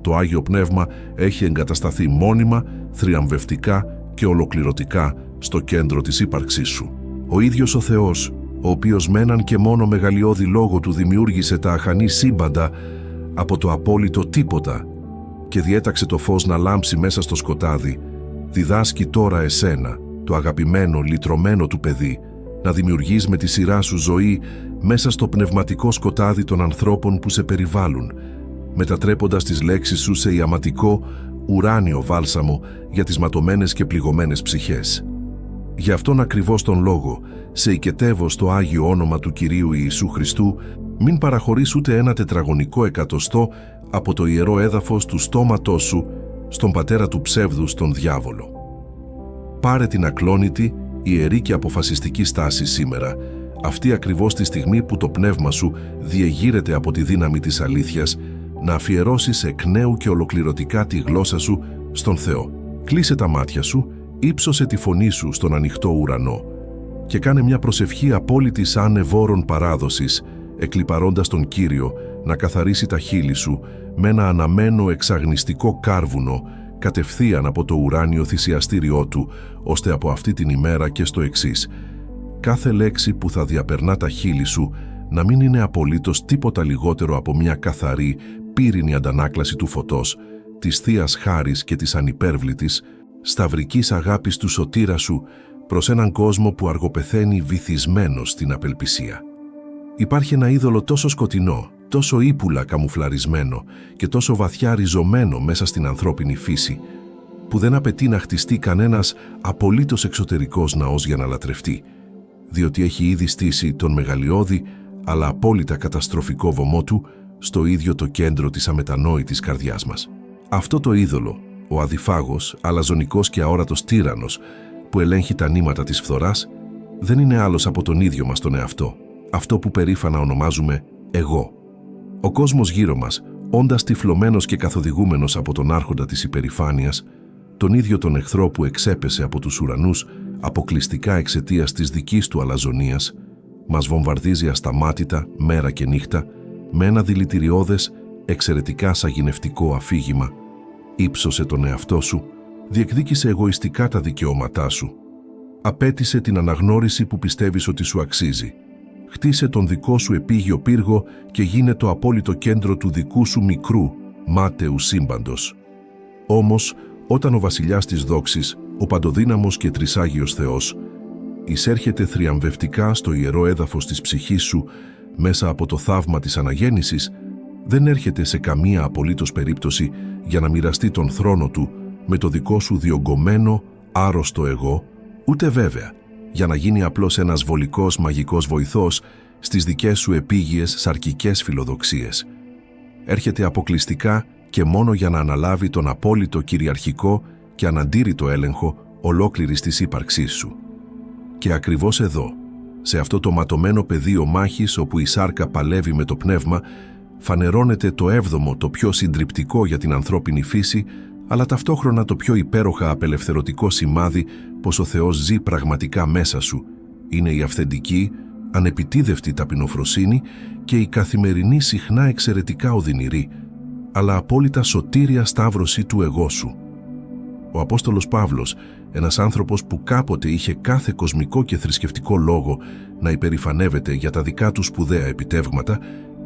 Το Άγιο Πνεύμα έχει εγκατασταθεί μόνιμα, θριαμβευτικά και ολοκληρωτικά στο κέντρο της ύπαρξής σου. Ο ίδιος ο Θεός, ο οποίος με έναν και μόνο μεγαλειώδη λόγο Του δημιούργησε τα αχανή σύμπαντα από το απόλυτο τίποτα και διέταξε το φως να λάμψει μέσα στο σκοτάδι, Διδάσκει τώρα εσένα, το αγαπημένο, λυτρωμένο του παιδί, να δημιουργείς με τη σειρά σου ζωή μέσα στο πνευματικό σκοτάδι των ανθρώπων που σε περιβάλλουν, μετατρέποντας τις λέξεις σου σε ιαματικό, ουράνιο βάλσαμο για τις ματωμένες και πληγωμένες ψυχές. Γι' αυτόν ακριβώς τον λόγο, σε οικετεύω στο Άγιο όνομα του Κυρίου Ιησού Χριστού, μην παραχωρείς ούτε ένα τετραγωνικό εκατοστό από το ιερό έδαφος του στόματός σου στον πατέρα του ψεύδους, τον διάβολο. Πάρε την ακλόνητη, ιερή και αποφασιστική στάση σήμερα, αυτή ακριβώς τη στιγμή που το πνεύμα σου διεγείρεται από τη δύναμη της αλήθειας, να αφιερώσεις εκ νέου και ολοκληρωτικά τη γλώσσα σου στον Θεό. Κλείσε τα μάτια σου, ύψωσε τη φωνή σου στον ανοιχτό ουρανό και κάνε μια προσευχή απόλυτης ανεβόρων παράδοσης, εκλιπαρώντας τον Κύριο να καθαρίσει τα χείλη σου με ένα αναμένο εξαγνιστικό κάρβουνο κατευθείαν από το ουράνιο θυσιαστήριό του, ώστε από αυτή την ημέρα και στο εξής, κάθε λέξη που θα διαπερνά τα χείλη σου να μην είναι απολύτως τίποτα λιγότερο από μια καθαρή, πύρινη αντανάκλαση του φωτός, της Θείας Χάρης και της ανυπέρβλητης, σταυρικής αγάπης του σωτήρα σου προς έναν κόσμο που αργοπεθαίνει βυθισμένος στην απελπισία. Υπάρχει ένα είδωλο τόσο σκοτεινό, τόσο ύπουλα καμουφλαρισμένο και τόσο βαθιά ριζωμένο μέσα στην ανθρώπινη φύση, που δεν απαιτεί να χτιστεί κανένας απολύτως εξωτερικός ναός για να λατρευτεί, διότι έχει ήδη στήσει τον μεγαλειώδη αλλά απόλυτα καταστροφικό βωμό του στο ίδιο το κέντρο της αμετανόητης καρδιάς μας. Αυτό το είδωλο, ο αδιφάγος, αλαζονικός και αόρατος τύραννος που ελέγχει τα νήματα της φθοράς, δεν είναι άλλος από τον ίδιο μας τον εαυτό, αυτό που περήφανα ονομάζουμε εγώ. Ο κόσμος γύρω μας, όντας τυφλωμένος και καθοδηγούμενος από τον άρχοντα της υπερηφάνειας, τον ίδιο τον εχθρό που εξέπεσε από τους ουρανούς αποκλειστικά εξαιτίας της δικής του αλαζονίας, μας βομβαρδίζει ασταμάτητα μέρα και νύχτα με ένα δηλητηριώδες, εξαιρετικά σαγηνευτικό αφήγημα. Ήψωσε τον εαυτό σου, διεκδίκησε εγωιστικά τα δικαιώματά σου, απέτησε την αναγνώριση που πιστεύεις ότι σου αξίζει. Χτίσε τον δικό σου επίγειο πύργο και γίνε το απόλυτο κέντρο του δικού σου μικρού, μάταιου σύμπαντος. Όμως, όταν ο βασιλιάς της δόξης, ο παντοδύναμος και τρισάγιος Θεός, εισέρχεται θριαμβευτικά στο ιερό έδαφος της ψυχής σου μέσα από το θαύμα της αναγέννησης, δεν έρχεται σε καμία απολύτως περίπτωση για να μοιραστεί τον θρόνο του με το δικό σου διωγγωμένο, άρρωστο εγώ, ούτε βέβαια για να γίνει απλώς ένας βολικός μαγικός βοηθός στις δικές σου επίγειες σαρκικές φιλοδοξίες. Έρχεται αποκλειστικά και μόνο για να αναλάβει τον απόλυτο κυριαρχικό και αναντήρητο έλεγχο ολόκληρης της ύπαρξής σου. Και ακριβώς εδώ, σε αυτό το ματωμένο πεδίο μάχης όπου η σάρκα παλεύει με το πνεύμα, φανερώνεται το έβδομο, το πιο συντριπτικό για την ανθρώπινη φύση, αλλά ταυτόχρονα το πιο υπέροχα απελευθερωτικό σημάδι πως ο Θεός ζει πραγματικά μέσα σου. Είναι η αυθεντική, ανεπιτίδευτη ταπεινοφροσύνη και η καθημερινή συχνά εξαιρετικά οδυνηρή, αλλά απόλυτα σωτήρια σταύρωση του εγώ σου. Ο Απόστολος Παύλος, ένας άνθρωπος που κάποτε είχε κάθε κοσμικό και θρησκευτικό λόγο να υπερηφανεύεται για τα δικά του σπουδαία επιτεύγματα,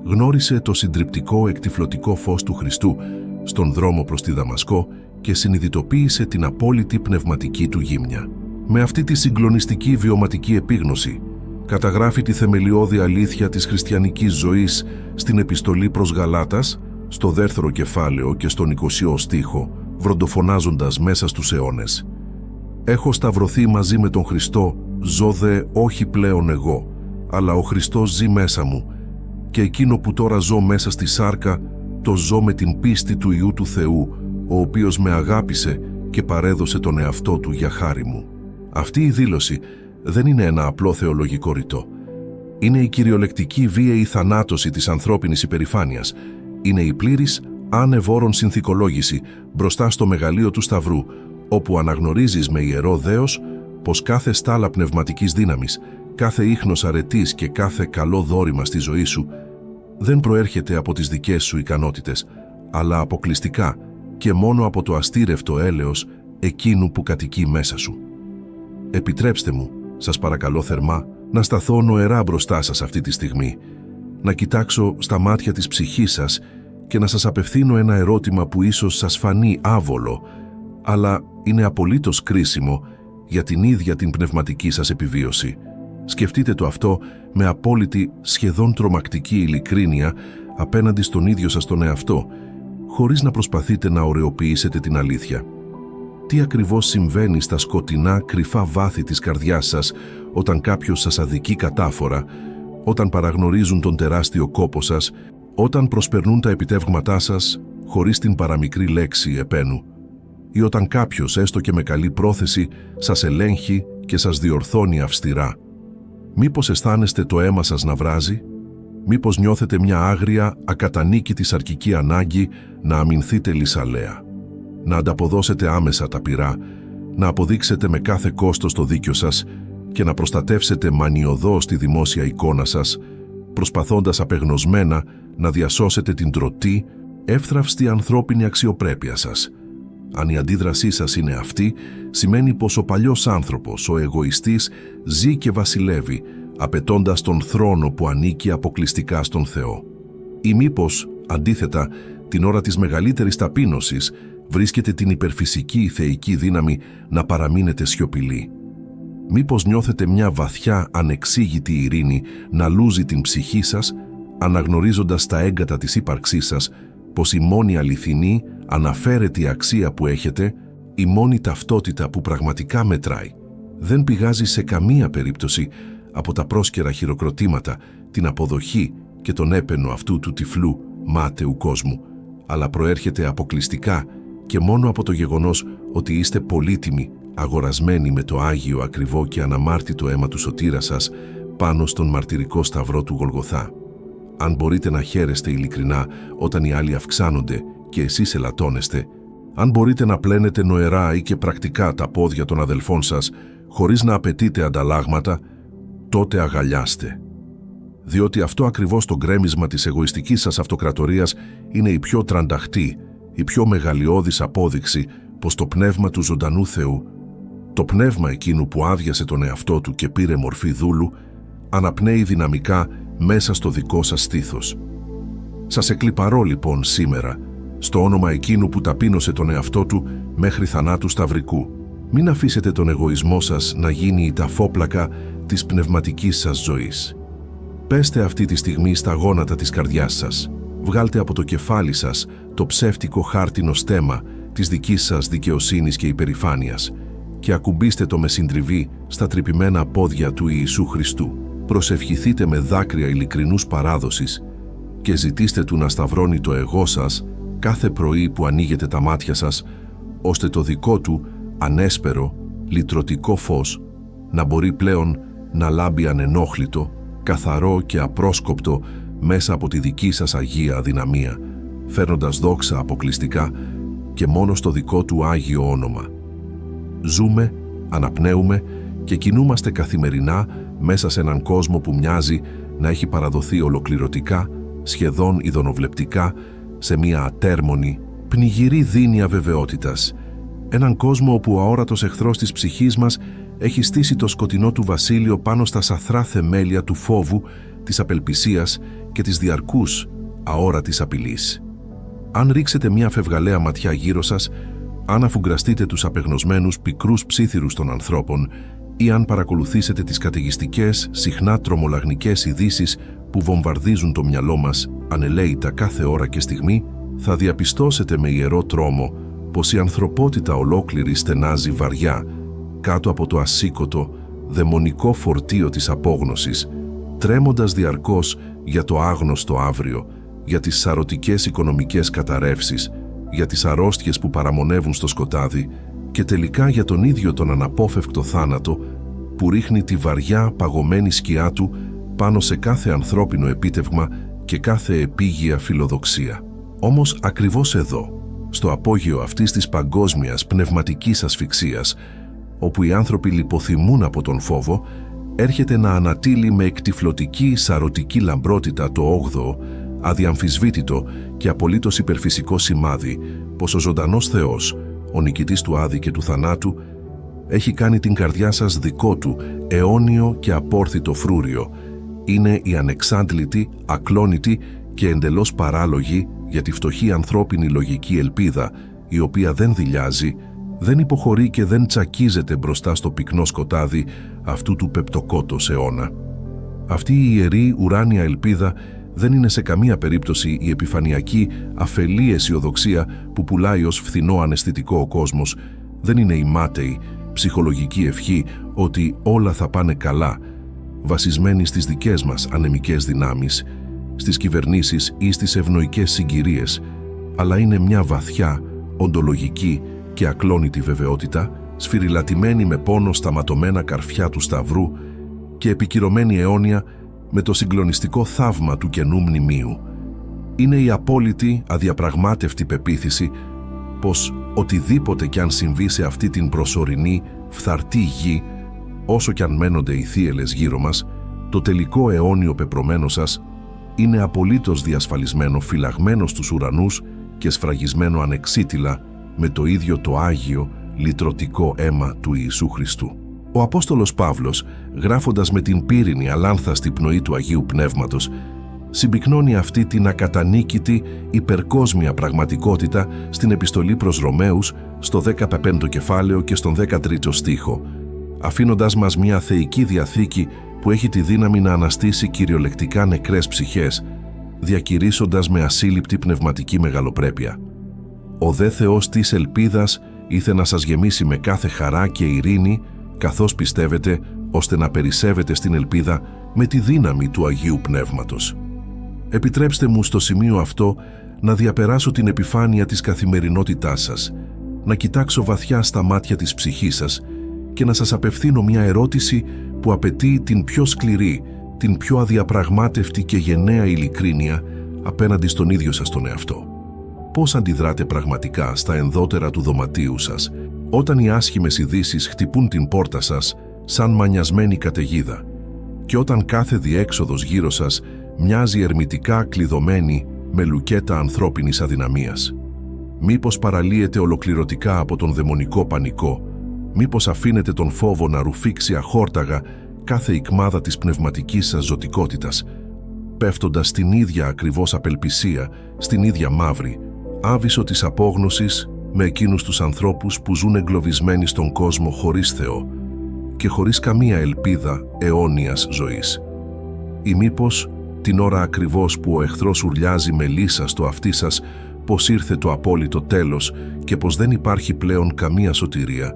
γνώρισε το συντριπτικό εκτυφλωτικό φως του Χριστού στον δρόμο προς τη Δαμασκό και συνειδητοποίησε την απόλυτη πνευματική του γύμνια. Με αυτή τη συγκλονιστική βιωματική επίγνωση, καταγράφει τη θεμελιώδη αλήθεια της χριστιανικής ζωής στην επιστολή προς Γαλάτας, στο δεύτερο κεφάλαιο και στον 20ο στίχο, βροντοφωνάζοντας μέσα στους αιώνες. «Έχω σταυρωθεί μαζί με τον Χριστό, ζω δε όχι πλέον εγώ, αλλά ο Χριστός ζει μέσα μου, και εκείνο που τώρα ζω μέσα στη σάρκα, το ζω με την πίστη του Υιού του Θεού, ο οποίος με αγάπησε και παρέδωσε τον εαυτό του για χάρη μου». Αυτή η δήλωση δεν είναι ένα απλό θεολογικό ρητό. Είναι η κυριολεκτική βίαιη θανάτωση της ανθρώπινης υπερηφάνειας. Είναι η πλήρης ανεβόρων συνθηκολόγηση μπροστά στο μεγαλείο του Σταυρού, όπου αναγνωρίζεις με ιερό δέος πως κάθε στάλα πνευματικής δύναμης, κάθε ίχνος αρετής και κάθε καλό δώρημα στη ζωή σου δεν προέρχεται από τις δικές σου ικανότητες, αλλά αποκλειστικά και μόνο από το αστήρευτο έλεος εκείνου που κατοικεί μέσα σου. Επιτρέψτε μου, σας παρακαλώ θερμά, να σταθώ νοερά μπροστά σας αυτή τη στιγμή, να κοιτάξω στα μάτια της ψυχής σας και να σας απευθύνω ένα ερώτημα που ίσως σας φανεί άβολο, αλλά είναι απολύτως κρίσιμο για την ίδια την πνευματική σας επιβίωση. Σκεφτείτε το αυτό με απόλυτη, σχεδόν τρομακτική ειλικρίνεια απέναντι στον ίδιο σας τον εαυτό, χωρίς να προσπαθείτε να ωρεοποιήσετε την αλήθεια. Τι ακριβώς συμβαίνει στα σκοτεινά, κρυφά βάθη της καρδιάς σας όταν κάποιος σας αδικεί κατάφορα, όταν παραγνωρίζουν τον τεράστιο κόπο σας, όταν προσπερνούν τα επιτεύγματά σας χωρίς την παραμικρή λέξη επένου, ή όταν κάποιος, έστω και με καλή πρόθεση, σας ελέγχει και σας διορθώνει αυστηρά. Μήπως αισθάνεστε το αίμα σας να βράζει? Μήπως νιώθετε μια άγρια, ακατανίκητη σαρκική ανάγκη να αμυνθείτε λυσαλέα, να ανταποδώσετε άμεσα τα πυρά, να αποδείξετε με κάθε κόστος το δίκιο σας και να προστατεύσετε μανιωδώς τη δημόσια εικόνα σας, προσπαθώντας απεγνωσμένα να διασώσετε την τρωτή, εύθραυστη ανθρώπινη αξιοπρέπεια σας? Αν η αντίδρασή σας είναι αυτή, σημαίνει πως ο παλιός άνθρωπος, ο εγωιστής, ζει και βασιλεύει, απαιτώντας τον θρόνο που ανήκει αποκλειστικά στον Θεό. Ή μήπως, αντίθετα, την ώρα της μεγαλύτερης ταπείνωσης, βρίσκεται την υπερφυσική θεϊκή δύναμη να παραμείνετε σιωπηλοί? Μήπως νιώθετε μια βαθιά, ανεξήγητη ειρήνη να λούζει την ψυχή σας, αναγνωρίζοντας τα έγκατα της ύπαρξής σας, πως η μόνη αληθινή, αναφέρετη αξία που έχετε, η μόνη ταυτότητα που πραγματικά μετράει, δεν πηγάζει σε καμία περίπτωση από τα πρόσκαιρα χειροκροτήματα, την αποδοχή και τον έπαινο αυτού του τυφλού, μάταιου κόσμου, αλλά προέρχεται αποκλειστικά και μόνο από το γεγονός ότι είστε πολύτιμοι, αγορασμένοι με το άγιο, ακριβό και αναμάρτητο αίμα του σωτήρα σας πάνω στον μαρτυρικό σταυρό του Γολγοθά. Αν μπορείτε να χαίρεστε ειλικρινά όταν οι άλλοι αυξάνονται και εσείς ελαττώνεστε, αν μπορείτε να πλένετε νοερά ή και πρακτικά τα πόδια των αδελφών σας χωρίς να απαιτείτε ανταλλάγματα, τότε αγαλιάστε. Διότι αυτό ακριβώς το γκρέμισμα της εγωιστικής σας αυτοκρατορίας είναι η πιο τρανταχτή, η πιο μεγαλειώδης απόδειξη πως το πνεύμα του ζωντανού Θεού, το πνεύμα εκείνου που άδειασε τον εαυτό του και πήρε μορφή δούλου, αναπνέει δυναμικά μέσα στο δικό σας στήθος. Σας εκλιπαρώ λοιπόν σήμερα, στο όνομα εκείνου που ταπείνωσε τον εαυτό του μέχρι θανάτου σταυρικού. Μην αφήσετε τον εγωισμό σας να γίνει η ταφόπλακα της πνευματικής σας ζωής. Πέστε αυτή τη στιγμή στα γόνατα της καρδιάς σας. Βγάλτε από το κεφάλι σας το ψεύτικο χάρτινο στέμμα της δικής σας δικαιοσύνης και υπερηφάνειας και ακουμπήστε το με συντριβή στα τρυπημένα πόδια του Ιησού Χριστού. Προσευχηθείτε με δάκρυα ειλικρινούς παράδοσης και ζητήστε του να σταυρώνει το εγώ σας κάθε πρωί που ανοίγετε τα μάτια σας, ώστε το δικό του ανέσπερο, λυτρωτικό φως να μπορεί πλέον να λάμπει ανενόχλητο, καθαρό και απρόσκοπτο μέσα από τη δική σας αγία αδυναμία, φέρνοντας δόξα αποκλειστικά και μόνο στο δικό του Άγιο όνομα. Ζούμε, αναπνέουμε και κινούμαστε καθημερινά μέσα σε έναν κόσμο που μοιάζει να έχει παραδοθεί ολοκληρωτικά, σχεδόν ειδωνοβλεπτικά, σε μια ατέρμονη, πνιγυρή δίνεια βεβαιότητας. Έναν κόσμο όπου ο αόρατος εχθρός της ψυχής μας έχει στήσει το σκοτεινό του βασίλειο πάνω στα σαθρά θεμέλια του φόβου, της απελπισίας και της διαρκούς αόρατης απειλής. Αν ρίξετε μια φευγαλαία ματιά γύρω σας, αν αφουγκραστείτε τους απεγνωσμένους πικρούς ψίθυρους των ανθρώπων ή αν παρακολουθήσετε τις καταιγιστικές, συχνά τρομολαγνικές ειδήσεις που βομβαρδίζουν το μυαλό μας ανελαίητα κάθε ώρα και στιγμή, θα διαπιστώσετε με ιερό τρόμο πως η ανθρωπότητα ολόκληρη στενάζει βαριά κάτω από το ασήκωτο, δαιμονικό φορτίο της απόγνωσης, τρέμοντας διαρκώς για το άγνωστο αύριο, για τις σαρωτικές οικονομικές καταρρεύσεις, για τις αρρώστιες που παραμονεύουν στο σκοτάδι και τελικά για τον ίδιο τον αναπόφευκτο θάνατο που ρίχνει τη βαριά παγωμένη σκιά του πάνω σε κάθε ανθρώπινο επίτευγμα και κάθε επίγεια φιλοδοξία. Όμως ακριβώς εδώ, στο απόγειο αυτής της παγκόσμιας πνευματικής ασφυξίας, όπου οι άνθρωποι λιποθυμούν από τον φόβο, έρχεται να ανατείλει με εκτυφλωτική σαρωτική λαμπρότητα το 8ο, αδιαμφισβήτητο και απολύτως υπερφυσικό σημάδι πως ο ζωντανός Θεός, ο νικητής του άδη και του θανάτου, έχει κάνει την καρδιά σας δικό του αιώνιο και απόρθητο φρούριο. Είναι η ανεξάντλητη, ακλόνητη και εντελώς παράλογη για τη φτωχή ανθρώπινη λογική ελπίδα, η οποία δεν δειλιάζει, Δεν υποχωρεί και δεν τσακίζεται μπροστά στο πυκνό σκοτάδι αυτού του πεπτοκότος αιώνα. Αυτή η ιερή ουράνια ελπίδα δεν είναι σε καμία περίπτωση η επιφανειακή αφελή αισιοδοξία που πουλάει ως φθηνό αναισθητικό ο κόσμος. Δεν είναι η μάταιη ψυχολογική ευχή ότι όλα θα πάνε καλά, βασισμένη στις δικές μας ανεμικές δυνάμεις, στις κυβερνήσεις ή στις ευνοϊκές συγκυρίες, αλλά είναι μια βαθιά, οντολογική και ακλόνητη βεβαιότητα, σφυριλατημένη με πόνο στα ματωμένα καρφιά του σταυρού και επικυρωμένη αιώνια με το συγκλονιστικό θαύμα του καινού μνημείου. Είναι η απόλυτη, αδιαπραγμάτευτη πεποίθηση πως οτιδήποτε κι αν συμβεί σε αυτή την προσωρινή, φθαρτή γη, όσο κι αν μένονται οι θύελες γύρω μας, το τελικό αιώνιο πεπρωμένο σας είναι απολύτως διασφαλισμένο, φυλαγμένο στους ουρανούς και σφραγισμένο ανεξίτηλα με το ίδιο το Άγιο, λυτρωτικό αίμα του Ιησού Χριστού. Ο Απόστολος Παύλος, γράφοντας με την πύρινη αλάνθαστη πνοή του Αγίου Πνεύματος, συμπυκνώνει αυτή την ακατανίκητη υπερκόσμια πραγματικότητα στην επιστολή προς Ρωμαίους στο 15ο κεφάλαιο και στον 13ο στίχο, αφήνοντας μας μια θεϊκή διαθήκη που έχει τη δύναμη να αναστήσει κυριολεκτικά νεκρές ψυχές, διακηρύσσοντας με ασύλληπτη πνευματική μεγαλοπρέπεια. Ο δε Θεός της ελπίδας ήθε να σας γεμίσει με κάθε χαρά και ειρήνη, καθώς πιστεύετε, ώστε να περισσεύετε στην ελπίδα με τη δύναμη του Αγίου Πνεύματος. Επιτρέψτε μου στο σημείο αυτό να διαπεράσω την επιφάνεια της καθημερινότητάς σας, να κοιτάξω βαθιά στα μάτια της ψυχής σας και να σας απευθύνω μια ερώτηση που απαιτεί την πιο σκληρή, την πιο αδιαπραγμάτευτη και γενναία ειλικρίνεια απέναντι στον ίδιο σας τον εαυτό. Πώς αντιδράτε πραγματικά στα ενδότερα του δωματίου σας, όταν οι άσχημες ειδήσεις χτυπούν την πόρτα σας σαν μανιασμένη καταιγίδα και όταν κάθε διέξοδος γύρω σας μοιάζει ερμητικά κλειδωμένη με λουκέτα ανθρώπινης αδυναμίας? Μήπως παραλύετε ολοκληρωτικά από τον δαιμονικό πανικό? Μήπως αφήνετε τον φόβο να ρουφήξει αχόρταγα κάθε ικμάδα της πνευματικής σας ζωτικότητας, πέφτοντας στην ίδια ακριβώς απελπισία, στην ίδια μαύρη άβυσσο της απόγνωσης με εκείνους τους ανθρώπους που ζουν εγκλωβισμένοι στον κόσμο χωρίς Θεό και χωρίς καμία ελπίδα αιώνιας ζωής? Ή μήπως την ώρα ακριβώς που ο εχθρός ουρλιάζει με λύσα στο αυτί σας πως ήρθε το απόλυτο τέλος και πως δεν υπάρχει πλέον καμία σωτηρία,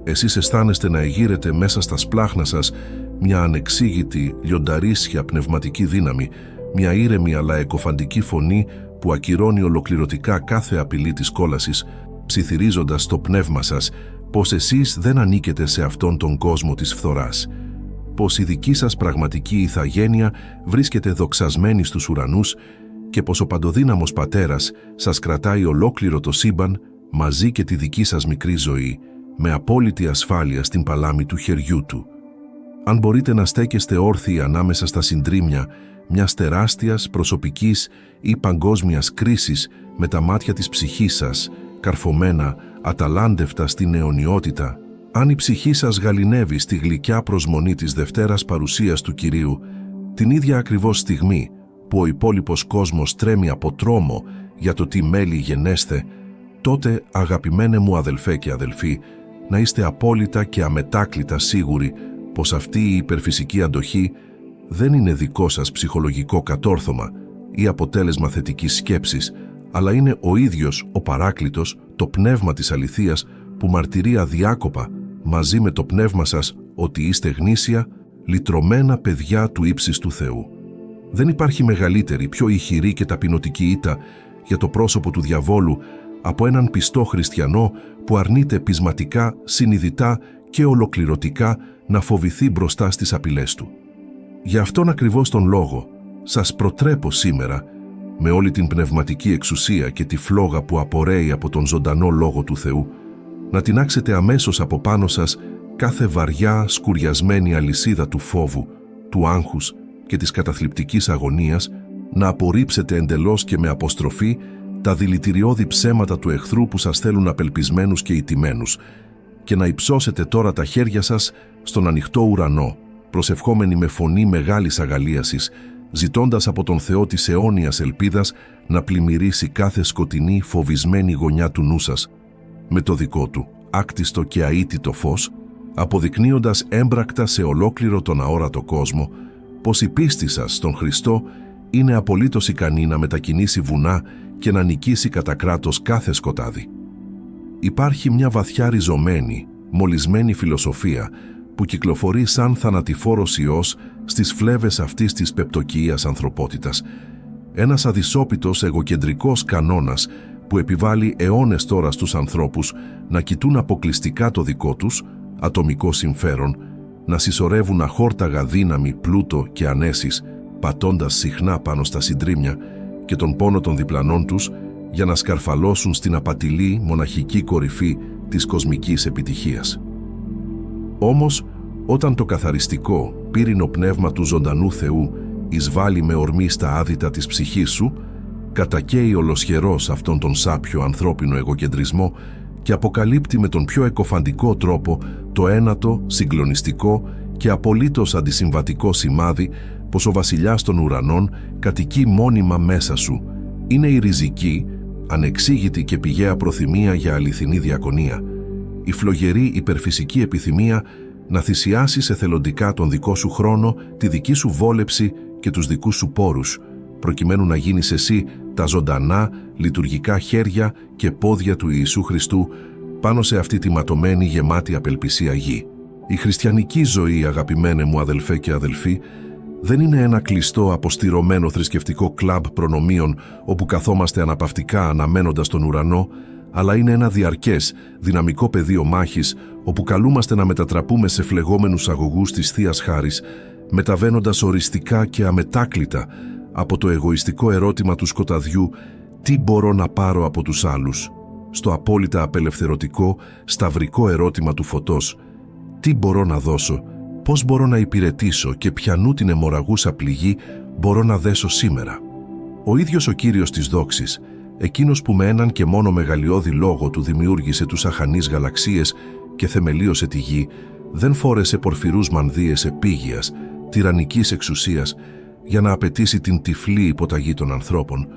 εσείς αισθάνεστε να εγείρετε μέσα στα σπλάχνα σας μια ανεξήγητη, λιονταρίσια πνευματική δύναμη, μια ήρεμη αλλά εκοφαντική φωνή που ακυρώνει ολοκληρωτικά κάθε απειλή της κόλασης, ψιθυρίζοντας το πνεύμα σας πως εσείς δεν ανήκετε σε αυτόν τον κόσμο της φθοράς, πως η δική σας πραγματική ηθαγένεια βρίσκεται δοξασμένη στους ουρανούς και πως ο παντοδύναμος Πατέρας σας κρατάει ολόκληρο το σύμπαν μαζί και τη δική σας μικρή ζωή με απόλυτη ασφάλεια στην παλάμη του χεριού του. Αν μπορείτε να στέκεστε όρθιοι ανάμεσα στα συντρίμμια μιας τεράστιας προσωπικής ή παγκόσμιας κρίσης με τα μάτια της ψυχής σας, καρφωμένα, αταλάντευτα στην αιωνιότητα, αν η ψυχή σας γαληνεύει στη γλυκιά προσμονή της Δευτέρας παρουσίας του Κυρίου, την ίδια ακριβώς στιγμή που ο υπόλοιπος κόσμος τρέμει από τρόμο για το τι μέλη γενέστε, τότε, αγαπημένε μου αδελφέ και αδελφοί, να είστε απόλυτα και αμετάκλητα σίγουροι πως αυτή η υπερφυσική αντοχή δεν είναι δικό σας ψυχολογικό κατόρθωμα ή αποτέλεσμα θετικής σκέψης, αλλά είναι ο ίδιος ο Παράκλητος, το πνεύμα της αληθείας που μαρτυρεί αδιάκοπα μαζί με το πνεύμα σας ότι είστε γνήσια, λυτρωμένα παιδιά του ύψιστου Θεού. Δεν υπάρχει μεγαλύτερη, πιο ηχηρή και ταπεινωτική ήττα για το πρόσωπο του διαβόλου από έναν πιστό χριστιανό που αρνείται πεισματικά, συνειδητά και ολοκληρωτικά να φοβηθεί μπροστά στις απειλές του. Για αυτόν ακριβώς τον λόγο σας προτρέπω σήμερα, με όλη την πνευματική εξουσία και τη φλόγα που απορρέει από τον ζωντανό Λόγο του Θεού, να τινάξετε αμέσως από πάνω σας κάθε βαριά, σκουριασμένη αλυσίδα του φόβου, του άγχους και της καταθλιπτικής αγωνίας, να απορρίψετε εντελώς και με αποστροφή τα δηλητηριώδη ψέματα του εχθρού που σας θέλουν απελπισμένους και ηττημένους και να υψώσετε τώρα τα χέρια σας στον ανοιχτό ουρανό, προσευχόμενοι με φωνή μεγάλης αγαλίασης, ζητώντας από τον Θεό της αιώνιας ελπίδας να πλημμυρίσει κάθε σκοτεινή, φοβισμένη γωνιά του νου σας με το δικό του άκτιστο και αίτητο φως, αποδεικνύοντας έμπρακτα σε ολόκληρο τον αόρατο κόσμο πως η πίστη σας στον Χριστό είναι απολύτως ικανή να μετακινήσει βουνά και να νικήσει κατά κράτος κάθε σκοτάδι. Υπάρχει μια βαθιά ριζωμένη, μολυσμένη φιλοσοφία που κυκλοφορεί σαν θανατηφόρος ιός στις φλέβες αυτής της πεπτοκυίας ανθρωπότητας. Ένας αδυσόπιτος εγωκεντρικός κανόνας που επιβάλλει αιώνες τώρα στους ανθρώπους να κοιτούν αποκλειστικά το δικό τους ατομικό συμφέρον, να συσσωρεύουν αχόρταγα δύναμη, πλούτο και ανέσεις, πατώντας συχνά πάνω στα συντρίμμια και τον πόνο των διπλανών τους για να σκαρφαλώσουν στην απατηλή μοναχική κορυφή της κοσμικής επιτυχίας. Όμως, όταν το καθαριστικό, πύρινο πνεύμα του ζωντανού Θεού εισβάλλει με ορμή στα άδυτα της ψυχής σου, κατακαίει ολοσχερός αυτόν τον σάπιο ανθρώπινο εγωκεντρισμό και αποκαλύπτει με τον πιο εκοφαντικό τρόπο το ένατο, συγκλονιστικό και απολύτως αντισυμβατικό σημάδι πως ο βασιλιάς των ουρανών κατοικεί μόνιμα μέσα σου. Είναι η ριζική, ανεξήγητη και πηγαία προθυμία για αληθινή διακονία, η φλογερή υπερφυσική επιθυμία να θυσιάσεις εθελοντικά τον δικό σου χρόνο, τη δική σου βόλεψη και τους δικούς σου πόρους, προκειμένου να γίνεις εσύ τα ζωντανά, λειτουργικά χέρια και πόδια του Ιησού Χριστού πάνω σε αυτή τη ματωμένη γεμάτη απελπισία γη. Η χριστιανική ζωή, αγαπημένε μου αδελφέ και αδελφοί, δεν είναι ένα κλειστό, αποστηρωμένο θρησκευτικό κλαμπ προνομίων όπου καθόμαστε αναπαυτικά αναμένοντας τον ουρανό, αλλά είναι ένα διαρκές, δυναμικό πεδίο μάχης όπου καλούμαστε να μετατραπούμε σε φλεγόμενους αγωγούς της Θείας Χάρης, μεταβαίνοντας οριστικά και αμετάκλητα από το εγωιστικό ερώτημα του σκοταδιού «Τι μπορώ να πάρω από τους άλλους» στο απόλυτα απελευθερωτικό, σταυρικό ερώτημα του φωτός «Τι μπορώ να δώσω, πώς μπορώ να υπηρετήσω και ποιανού την αιμορραγούσα πληγή μπορώ να δέσω σήμερα». Ο ίδιος ο Κύριος της δόξης, εκείνος που με έναν και μόνο μεγαλειώδη λόγο του δημιούργησε τους αχανείς γαλαξίες και θεμελίωσε τη γη, δεν φόρεσε πορφυρούς μανδύες επίγειας, τυραννικής εξουσίας, για να απαιτήσει την τυφλή υποταγή των ανθρώπων,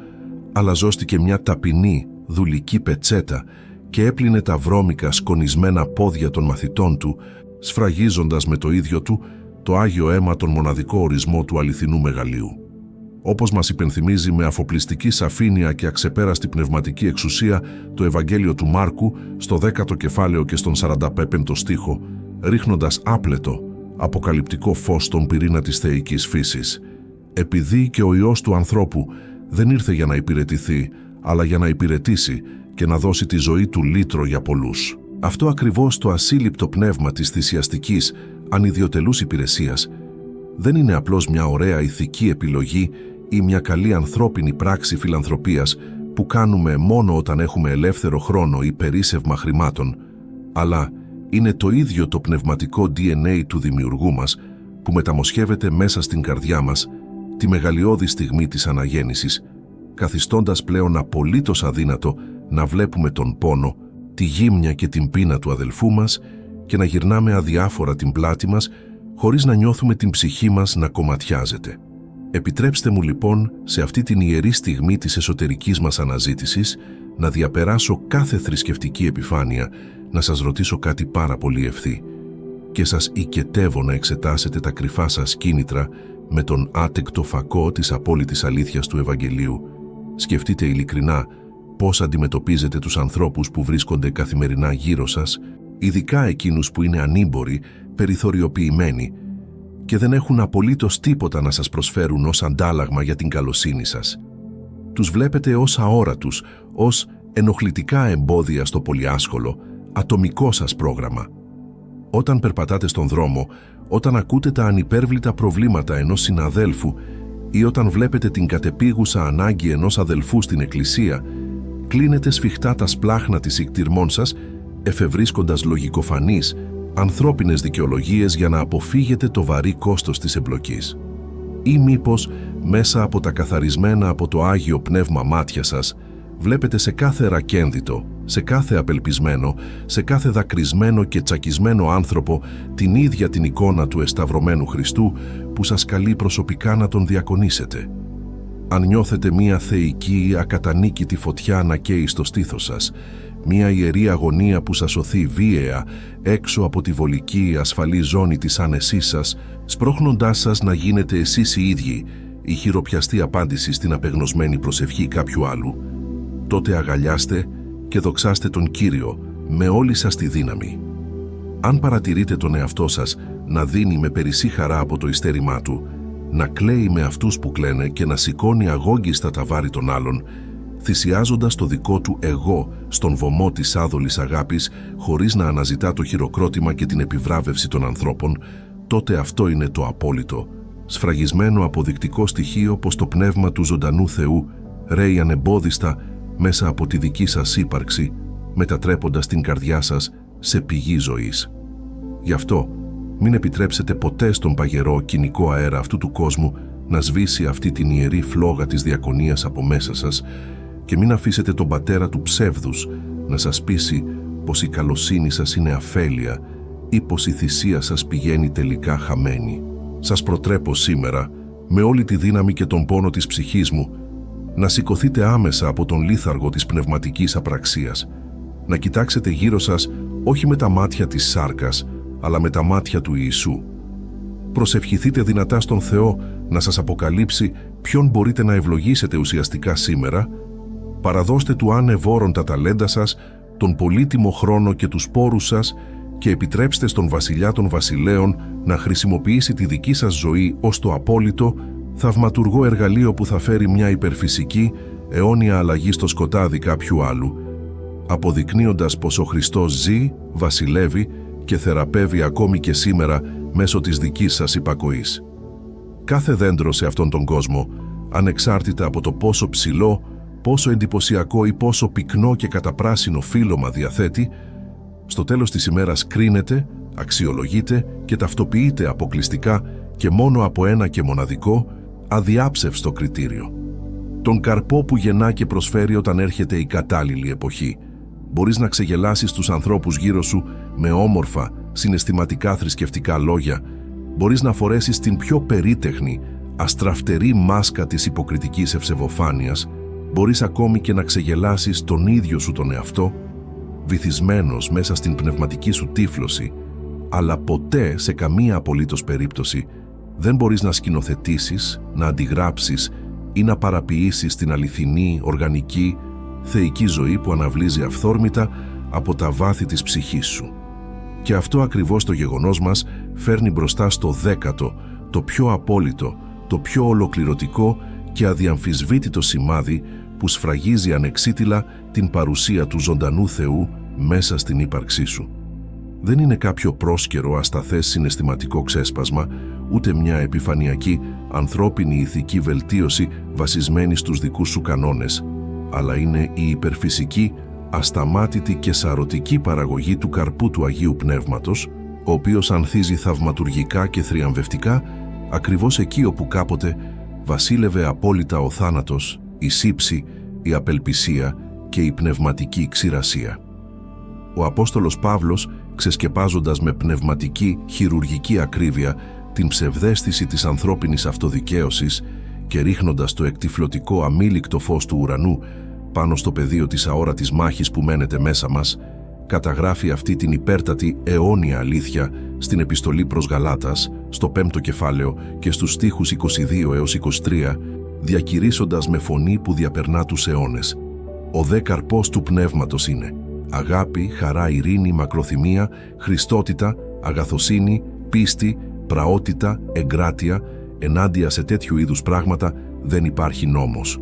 αλλά ζώστηκε μια ταπεινή, δουλική πετσέτα και έπλυνε τα βρώμικα, σκονισμένα πόδια των μαθητών του, σφραγίζοντας με το ίδιο του το Άγιο Αίμα τον μοναδικό ορισμό του αληθινού μεγαλείου. Όπως μας υπενθυμίζει με αφοπλιστική σαφήνεια και αξεπέραστη πνευματική εξουσία το Ευαγγέλιο του Μάρκου στο 10ο κεφάλαιο και στον 45ο στίχο, ρίχνοντας άπλετο, αποκαλυπτικό φως στον πυρήνα της θεϊκής φύσης. Επειδή και ο Υιός του ανθρώπου δεν ήρθε για να υπηρετηθεί, αλλά για να υπηρετήσει και να δώσει τη ζωή του λύτρο για πολλούς. Αυτό ακριβώς το ασύλληπτο πνεύμα της θυσιαστικής, ανιδιοτελούς υπηρεσίας δεν είναι απλώς μια ωραία ηθική επιλογή ή μια καλή ανθρώπινη πράξη φιλανθρωπίας που κάνουμε μόνο όταν έχουμε ελεύθερο χρόνο ή περίσσευμα χρημάτων, αλλά είναι το ίδιο το πνευματικό DNA του δημιουργού μας που μεταμοσχεύεται μέσα στην καρδιά μας τη μεγαλειώδη στιγμή της αναγέννησης, καθιστώντας πλέον απολύτως αδύνατο να βλέπουμε τον πόνο, τη γύμνια και την πείνα του αδελφού μας και να γυρνάμε αδιάφορα την πλάτη μας χωρίς να νιώθουμε την ψυχή μας να κομματιάζεται. Επιτρέψτε μου λοιπόν σε αυτή την ιερή στιγμή της εσωτερικής μας αναζήτησης να διαπεράσω κάθε θρησκευτική επιφάνεια, να σας ρωτήσω κάτι πάρα πολύ ευθύ και σας οικετεύω να εξετάσετε τα κρυφά σας κίνητρα με τον άτεκτο φακό της απόλυτης αλήθειας του Ευαγγελίου. Σκεφτείτε ειλικρινά πώς αντιμετωπίζετε τους ανθρώπους που βρίσκονται καθημερινά γύρω σας, ειδικά εκείνους που είναι ανήμποροι, περιθωριοποιημένοι και δεν έχουν απολύτως τίποτα να σας προσφέρουν ως αντάλλαγμα για την καλοσύνη σας. Τους βλέπετε ως αόρατους, ως ενοχλητικά εμπόδια στο πολυάσχολο, ατομικό σας πρόγραμμα. Όταν περπατάτε στον δρόμο, όταν ακούτε τα ανυπέρβλητα προβλήματα ενός συναδέλφου ή όταν βλέπετε την κατεπίγουσα ανάγκη ενός αδελφού στην εκκλησία, κλείνετε σφιχτά τα σπλάχνα της ικτυρμών σας, εφευρίσκοντας λογικοφανείς, ανθρώπινες δικαιολογίες για να αποφύγετε το βαρύ κόστος της εμπλοκής. Ή μήπως, μέσα από τα καθαρισμένα από το Άγιο Πνεύμα μάτια σας, βλέπετε σε κάθε ρακένδυτο, σε κάθε απελπισμένο, σε κάθε δακρυσμένο και τσακισμένο άνθρωπο την ίδια την εικόνα του εσταυρωμένου Χριστού που σας καλεί προσωπικά να τον διακονήσετε. Αν νιώθετε μία θεϊκή ή ακατανίκητη φωτιά να καίει στο στήθος σας, μια ιερή αγωνία που σας σωθεί βίαια έξω από τη βολική ασφαλή ζώνη της άνεσής σας, σπρώχνοντάς σας να γίνετε εσείς οι ίδιοι η χειροπιαστή απάντηση στην απεγνωσμένη προσευχή κάποιου άλλου. Τότε αγαλιάστε και δοξάστε τον Κύριο με όλη σας τη δύναμη. Αν παρατηρείτε τον εαυτό σας να δίνει με περισσή χαρά από το ειστέρημά του, να κλαίει με αυτούς που κλαίνε και να σηκώνει αγόγγιστα τα βάρη των άλλων, θυσιάζοντας το δικό του εγώ στον βωμό της άδολης αγάπης, χωρίς να αναζητά το χειροκρότημα και την επιβράβευση των ανθρώπων, τότε αυτό είναι το απόλυτο, σφραγισμένο αποδεικτικό στοιχείο πως το πνεύμα του ζωντανού Θεού ρέει ανεμπόδιστα μέσα από τη δική σας ύπαρξη, μετατρέποντας την καρδιά σας σε πηγή ζωής. Γι' αυτό, μην επιτρέψετε ποτέ στον παγερό κοινικό αέρα αυτού του κόσμου να σβήσει αυτή την ιερή φλόγα της διακονίας από μέσα σας και μην αφήσετε τον πατέρα του ψεύδους να σας πείσει πως η καλοσύνη σας είναι αφέλεια ή πως η θυσία σας πηγαίνει τελικά χαμένη. Σας προτρέπω σήμερα, με όλη τη δύναμη και τον πόνο της ψυχής μου, να σηκωθείτε άμεσα από τον λίθαργο της πνευματικής απραξίας, να κοιτάξετε γύρω σας όχι με τα μάτια της σάρκας, αλλά με τα μάτια του Ιησού. Προσευχηθείτε δυνατά στον Θεό να σας αποκαλύψει ποιον μπορείτε να ευλογήσετε ουσιαστικά σήμερα, παραδώστε του ανεβόρον τα ταλέντα σας, τον πολύτιμο χρόνο και τους πόρους σας και επιτρέψτε στον βασιλιά των βασιλέων να χρησιμοποιήσει τη δική σας ζωή ως το απόλυτο, θαυματουργό εργαλείο που θα φέρει μια υπερφυσική, αιώνια αλλαγή στο σκοτάδι κάποιου άλλου, αποδεικνύοντας πως ο Χριστός ζει, βασιλεύει και θεραπεύει ακόμη και σήμερα μέσω της δικής σας υπακοής. Κάθε δέντρο σε αυτόν τον κόσμο, ανεξάρτητα από το πόσο ψηλό, πόσο εντυπωσιακό ή πόσο πυκνό και καταπράσινο φύλλωμα διαθέτει, στο τέλος της ημέρας κρίνεται, αξιολογείται και ταυτοποιείται αποκλειστικά και μόνο από ένα και μοναδικό, αδιάψευστο κριτήριο. Τον καρπό που γεννά και προσφέρει όταν έρχεται η κατάλληλη εποχή. Μπορείς να ξεγελάσεις τους ανθρώπους γύρω σου με όμορφα, συναισθηματικά θρησκευτικά λόγια. Μπορείς να φορέσεις την πιο περίτεχνη, αστραφτερή μάσκα της υποκριτικής ευσεβοφάνειας. Μπορείς ακόμη και να ξεγελάσεις τον ίδιο σου τον εαυτό, βυθισμένος μέσα στην πνευματική σου τύφλωση, αλλά ποτέ, σε καμία απολύτως περίπτωση, δεν μπορείς να σκηνοθετήσεις, να αντιγράψεις ή να παραποιήσεις την αληθινή, οργανική, θεϊκή ζωή που αναβλύζει αυθόρμητα από τα βάθη της ψυχής σου. Και αυτό ακριβώς το γεγονός μας φέρνει μπροστά στο δέκατο, το πιο απόλυτο, το πιο ολοκληρωτικό και αδιαμφισβήτητο σημάδι που σφραγίζει ανεξίτηλα την παρουσία του ζωντανού Θεού μέσα στην ύπαρξή σου. Δεν είναι κάποιο πρόσκαιρο ασταθές συναισθηματικό ξέσπασμα, ούτε μια επιφανειακή ανθρώπινη ηθική βελτίωση βασισμένη στους δικούς σου κανόνες, αλλά είναι η υπερφυσική, ασταμάτητη και σαρωτική παραγωγή του καρπού του Αγίου Πνεύματος, ο οποίος ανθίζει θαυματουργικά και θριαμβευτικά ακριβώς εκεί όπου κάποτε βασίλευε απόλυτα ο θάνατος, η σύψη, η απελπισία και η πνευματική ξηρασία. Ο Απόστολος Παύλος, ξεσκεπάζοντας με πνευματική, χειρουργική ακρίβεια την ψευδαίσθηση της ανθρώπινης αυτοδικαίωσης και ρίχνοντας το εκτυφλωτικό αμήλικτο φως του ουρανού πάνω στο πεδίο της αόρατης μάχης που μένεται μέσα μας, καταγράφει αυτή την υπέρτατη αιώνια αλήθεια στην επιστολή προς Γαλάτας, στο 5ο κεφάλαιο και στους στίχους 22 έως 23, διακηρύσσοντας με φωνή που διαπερνά τους αιώνες. Ο δε καρπός του πνεύματος είναι αγάπη, χαρά, ειρήνη, μακροθυμία, χριστότητα, αγαθοσύνη, πίστη, πραότητα, εγκράτεια. Ενάντια σε τέτοιου είδους πράγματα δεν υπάρχει νόμος.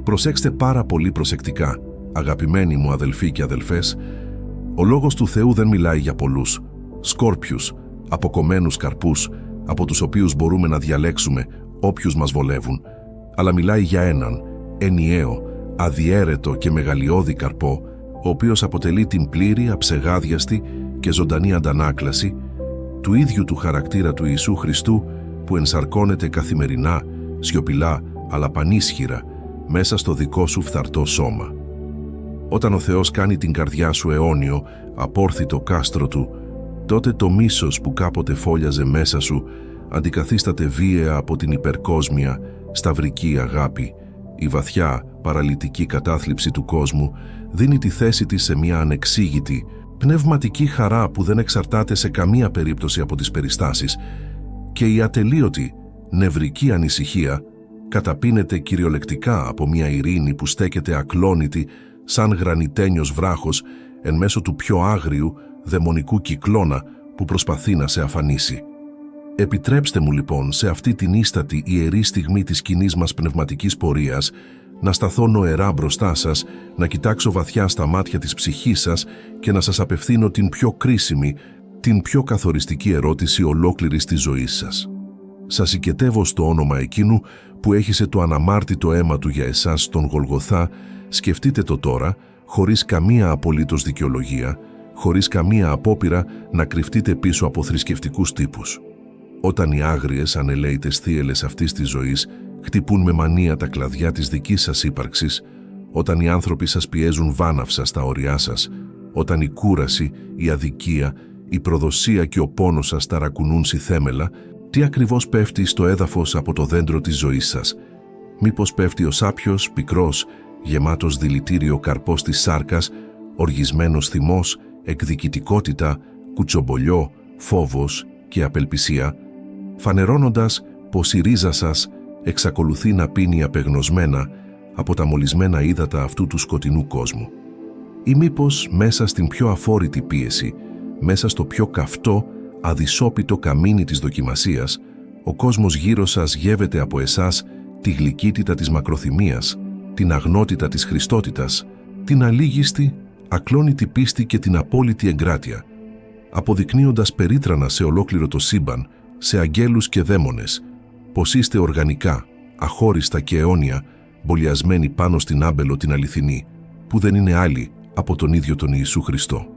Προσέξτε πάρα πολύ προσεκτικά, αγαπημένοι μου αδελφοί και αδελφές, ο Λόγος του Θεού δεν μιλάει για πολλούς, σκόρπιους, αποκομμένους καρπούς, από τους οποίους μπορούμε να διαλέξουμε όποιους μας βολεύουν, αλλά μιλάει για έναν, ενιαίο, αδιέρετο και μεγαλειώδη καρπό, ο οποίος αποτελεί την πλήρη, αψεγάδιαστη και ζωντανή αντανάκλαση του ίδιου του χαρακτήρα του Ιησού Χριστού που ενσαρκώνεται καθημερινά, σιωπηλά αλλά πανίσχυρα μέσα στο δικό σου φθαρτό σώμα. Όταν ο Θεός κάνει την καρδιά σου αιώνιο, απόρθητο κάστρο του, τότε το μίσος που κάποτε φόλιαζε μέσα σου αντικαθίσταται βίαια από την υπερκόσμια, σταυρική αγάπη, η βαθιά, παραλυτική κατάθλιψη του κόσμου δίνει τη θέση της σε μια ανεξήγητη, πνευματική χαρά που δεν εξαρτάται σε καμία περίπτωση από τις περιστάσεις, και η ατελείωτη, νευρική ανησυχία καταπίνεται κυριολεκτικά από μια ειρήνη που στέκεται ακλόνητη σαν γρανιτένιος βράχος εν μέσω του πιο άγριου, δαιμονικού κυκλώνα που προσπαθεί να σε αφανίσει. Επιτρέψτε μου λοιπόν σε αυτή την ίστατη ιερή στιγμή της κοινής μας πνευματικής πορείας να σταθώ νοερά μπροστά σας, να κοιτάξω βαθιά στα μάτια της ψυχής σας και να σας απευθύνω την πιο κρίσιμη, την πιο καθοριστική ερώτηση ολόκληρης της ζωής σας. Σας οικετεύω στο όνομα εκείνου που έχισε το αναμάρτητο αίμα του για εσάς στον Γολγοθά, σκεφτείτε το τώρα, χωρίς καμία απολύτως δικαιολογία, χωρίς καμία απόπειρα να κρυφτείτε πίσω από θρησκευτικούς τύπους. Όταν οι άγριες ανελαίητες θύελες αυτής της ζωής χτυπούν με μανία τα κλαδιά της δικής σας ύπαρξης, όταν οι άνθρωποι σας πιέζουν βάναυσα στα όρια σας, όταν η κούραση, η αδικία, η προδοσία και ο πόνος σας ταρακουνούν θέμελα, τι ακριβώς πέφτει στο έδαφος από το δέντρο της ζωής σας? Μήπως πέφτει ο σάπιος, πικρός, γεμάτος δηλητήριο καρπός της σάρκας, οργισμένος θυμός, εκδικητικότητα, κουτσομπολιό, φόβος και απελπισία, φανερώνοντας πως η ρίζα σας εξακολουθεί να πίνει απεγνωσμένα από τα μολυσμένα ύδατα αυτού του σκοτεινού κόσμου? Ή μήπως μέσα στην πιο αφόρητη πίεση, μέσα στο πιο καυτό, αδυσόπιτο καμίνι της δοκιμασίας, ο κόσμος γύρω σας γεύεται από εσάς τη γλυκύτητα της μακροθυμίας, την αγνότητα της χριστότητας, την αλήγιστη, ακλόνητη πίστη και την απόλυτη εγκράτεια, αποδεικνύοντας περίτρανα σε ολόκληρο το σύμπαν, σε αγγέλους και δαίμονες, πως είστε οργανικά, αχώριστα και αιώνια, μπολιασμένοι πάνω στην άμπελο την αληθινή, που δεν είναι άλλη από τον ίδιο τον Ιησού Χριστό.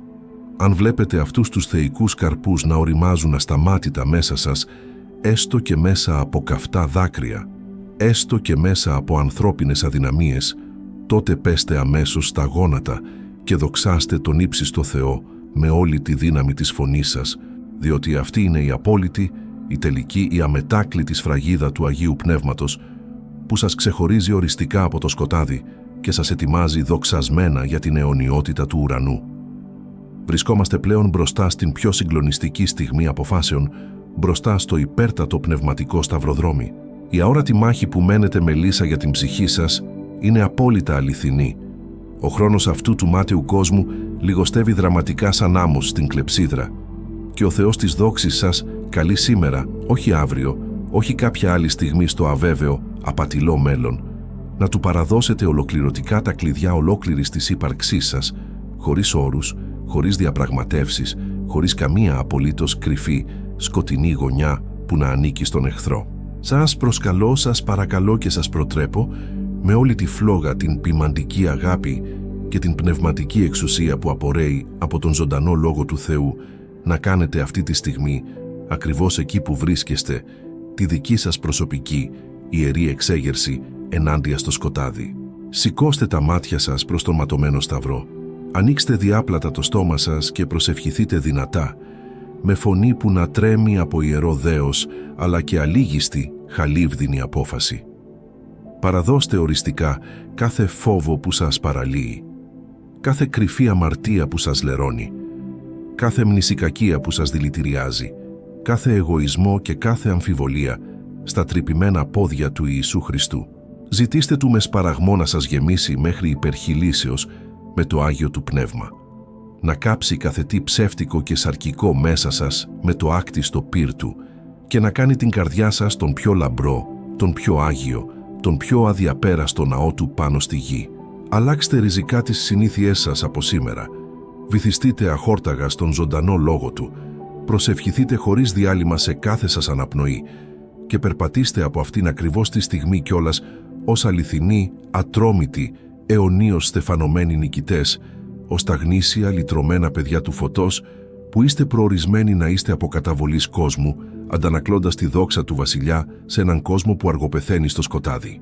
Αν βλέπετε αυτούς τους θεϊκούς καρπούς να οριμάζουν ασταμάτητα μέσα σας, έστω και μέσα από καυτά δάκρυα, έστω και μέσα από ανθρώπινες αδυναμίες, τότε πέστε αμέσως στα γόνατα και δοξάστε τον ύψιστο Θεό με όλη τη δύναμη της φωνής σας, διότι αυτή είναι η απόλυτη, η τελική, η αμετάκλητη σφραγίδα του Αγίου Πνεύματος που σας ξεχωρίζει οριστικά από το σκοτάδι και σας ετοιμάζει δοξασμένα για την αιωνιότητα του ουρανού. Βρισκόμαστε πλέον μπροστά στην πιο συγκλονιστική στιγμή αποφάσεων, μπροστά στο υπέρτατο πνευματικό σταυροδρόμι. Η αόρατη μάχη που μένετε με λύσα για την ψυχή σας είναι απόλυτα αληθινή. Ο χρόνος αυτού του μάταιου κόσμου λιγοστεύει δραματικά σαν άμμος στην κλεψίδρα. Και ο Θεός της δόξης σας καλεί σήμερα, όχι αύριο, όχι κάποια άλλη στιγμή στο αβέβαιο, απατηλό μέλλον, να του παραδώσετε ολοκληρωτικά τα κλειδιά ολόκληρης της ύπαρξής σας, χωρίς όρους, χωρίς διαπραγματεύσεις, χωρίς καμία απολύτως κρυφή, σκοτεινή γωνιά που να ανήκει στον εχθρό. Σας προσκαλώ, σας παρακαλώ και σας προτρέπω, με όλη τη φλόγα, την ποιμαντική αγάπη και την πνευματική εξουσία που απορρέει από τον ζωντανό Λόγο του Θεού, να κάνετε αυτή τη στιγμή, ακριβώς εκεί που βρίσκεστε, τη δική σας προσωπική, ιερή εξέγερση ενάντια στο σκοτάδι. Σηκώστε τα μάτια σας προς τον ματωμένο σταυρό. Ανοίξτε διάπλατα το στόμα σας και προσευχηθείτε δυνατά, με φωνή που να τρέμει από ιερό δέος, αλλά και αλήγιστη, χαλίβδινη απόφαση. Παραδώστε οριστικά κάθε φόβο που σας παραλύει, κάθε κρυφή αμαρτία που σας λερώνει, κάθε μνησικακία που σας δηλητηριάζει, κάθε εγωισμό και κάθε αμφιβολία στα τρυπημένα πόδια του Ιησού Χριστού. Ζητήστε Του με σπαραγμό να σας γεμίσει μέχρι υπερχιλήσεως με το Άγιο Του Πνεύμα, να κάψει κάθε τι ψεύτικο και σαρκικό μέσα σας με το άκτιστο πύρ Του και να κάνει την καρδιά σας τον πιο λαμπρό, τον πιο άγιο, τον πιο αδιαπέραστο ναό Του πάνω στη γη. Αλλάξτε ριζικά τις συνήθειές σας από σήμερα. Βυθιστείτε αχόρταγα στον ζωντανό Λόγο Του. Προσευχηθείτε χωρίς διάλειμμα σε κάθε σας αναπνοή και περπατήστε από αυτήν ακριβώς τη στιγμή κιόλας ως αληθινοί, ατρόμητοι, αιωνίως στεφανωμένοι νικητές, ως τα γνήσια λυτρωμένα παιδιά του φωτός που είστε προορισμένοι να είστε από καταβολής κόσμου, αντανακλώντας τη δόξα του Βασιλιά σε έναν κόσμο που αργοπεθαίνει στο σκοτάδι.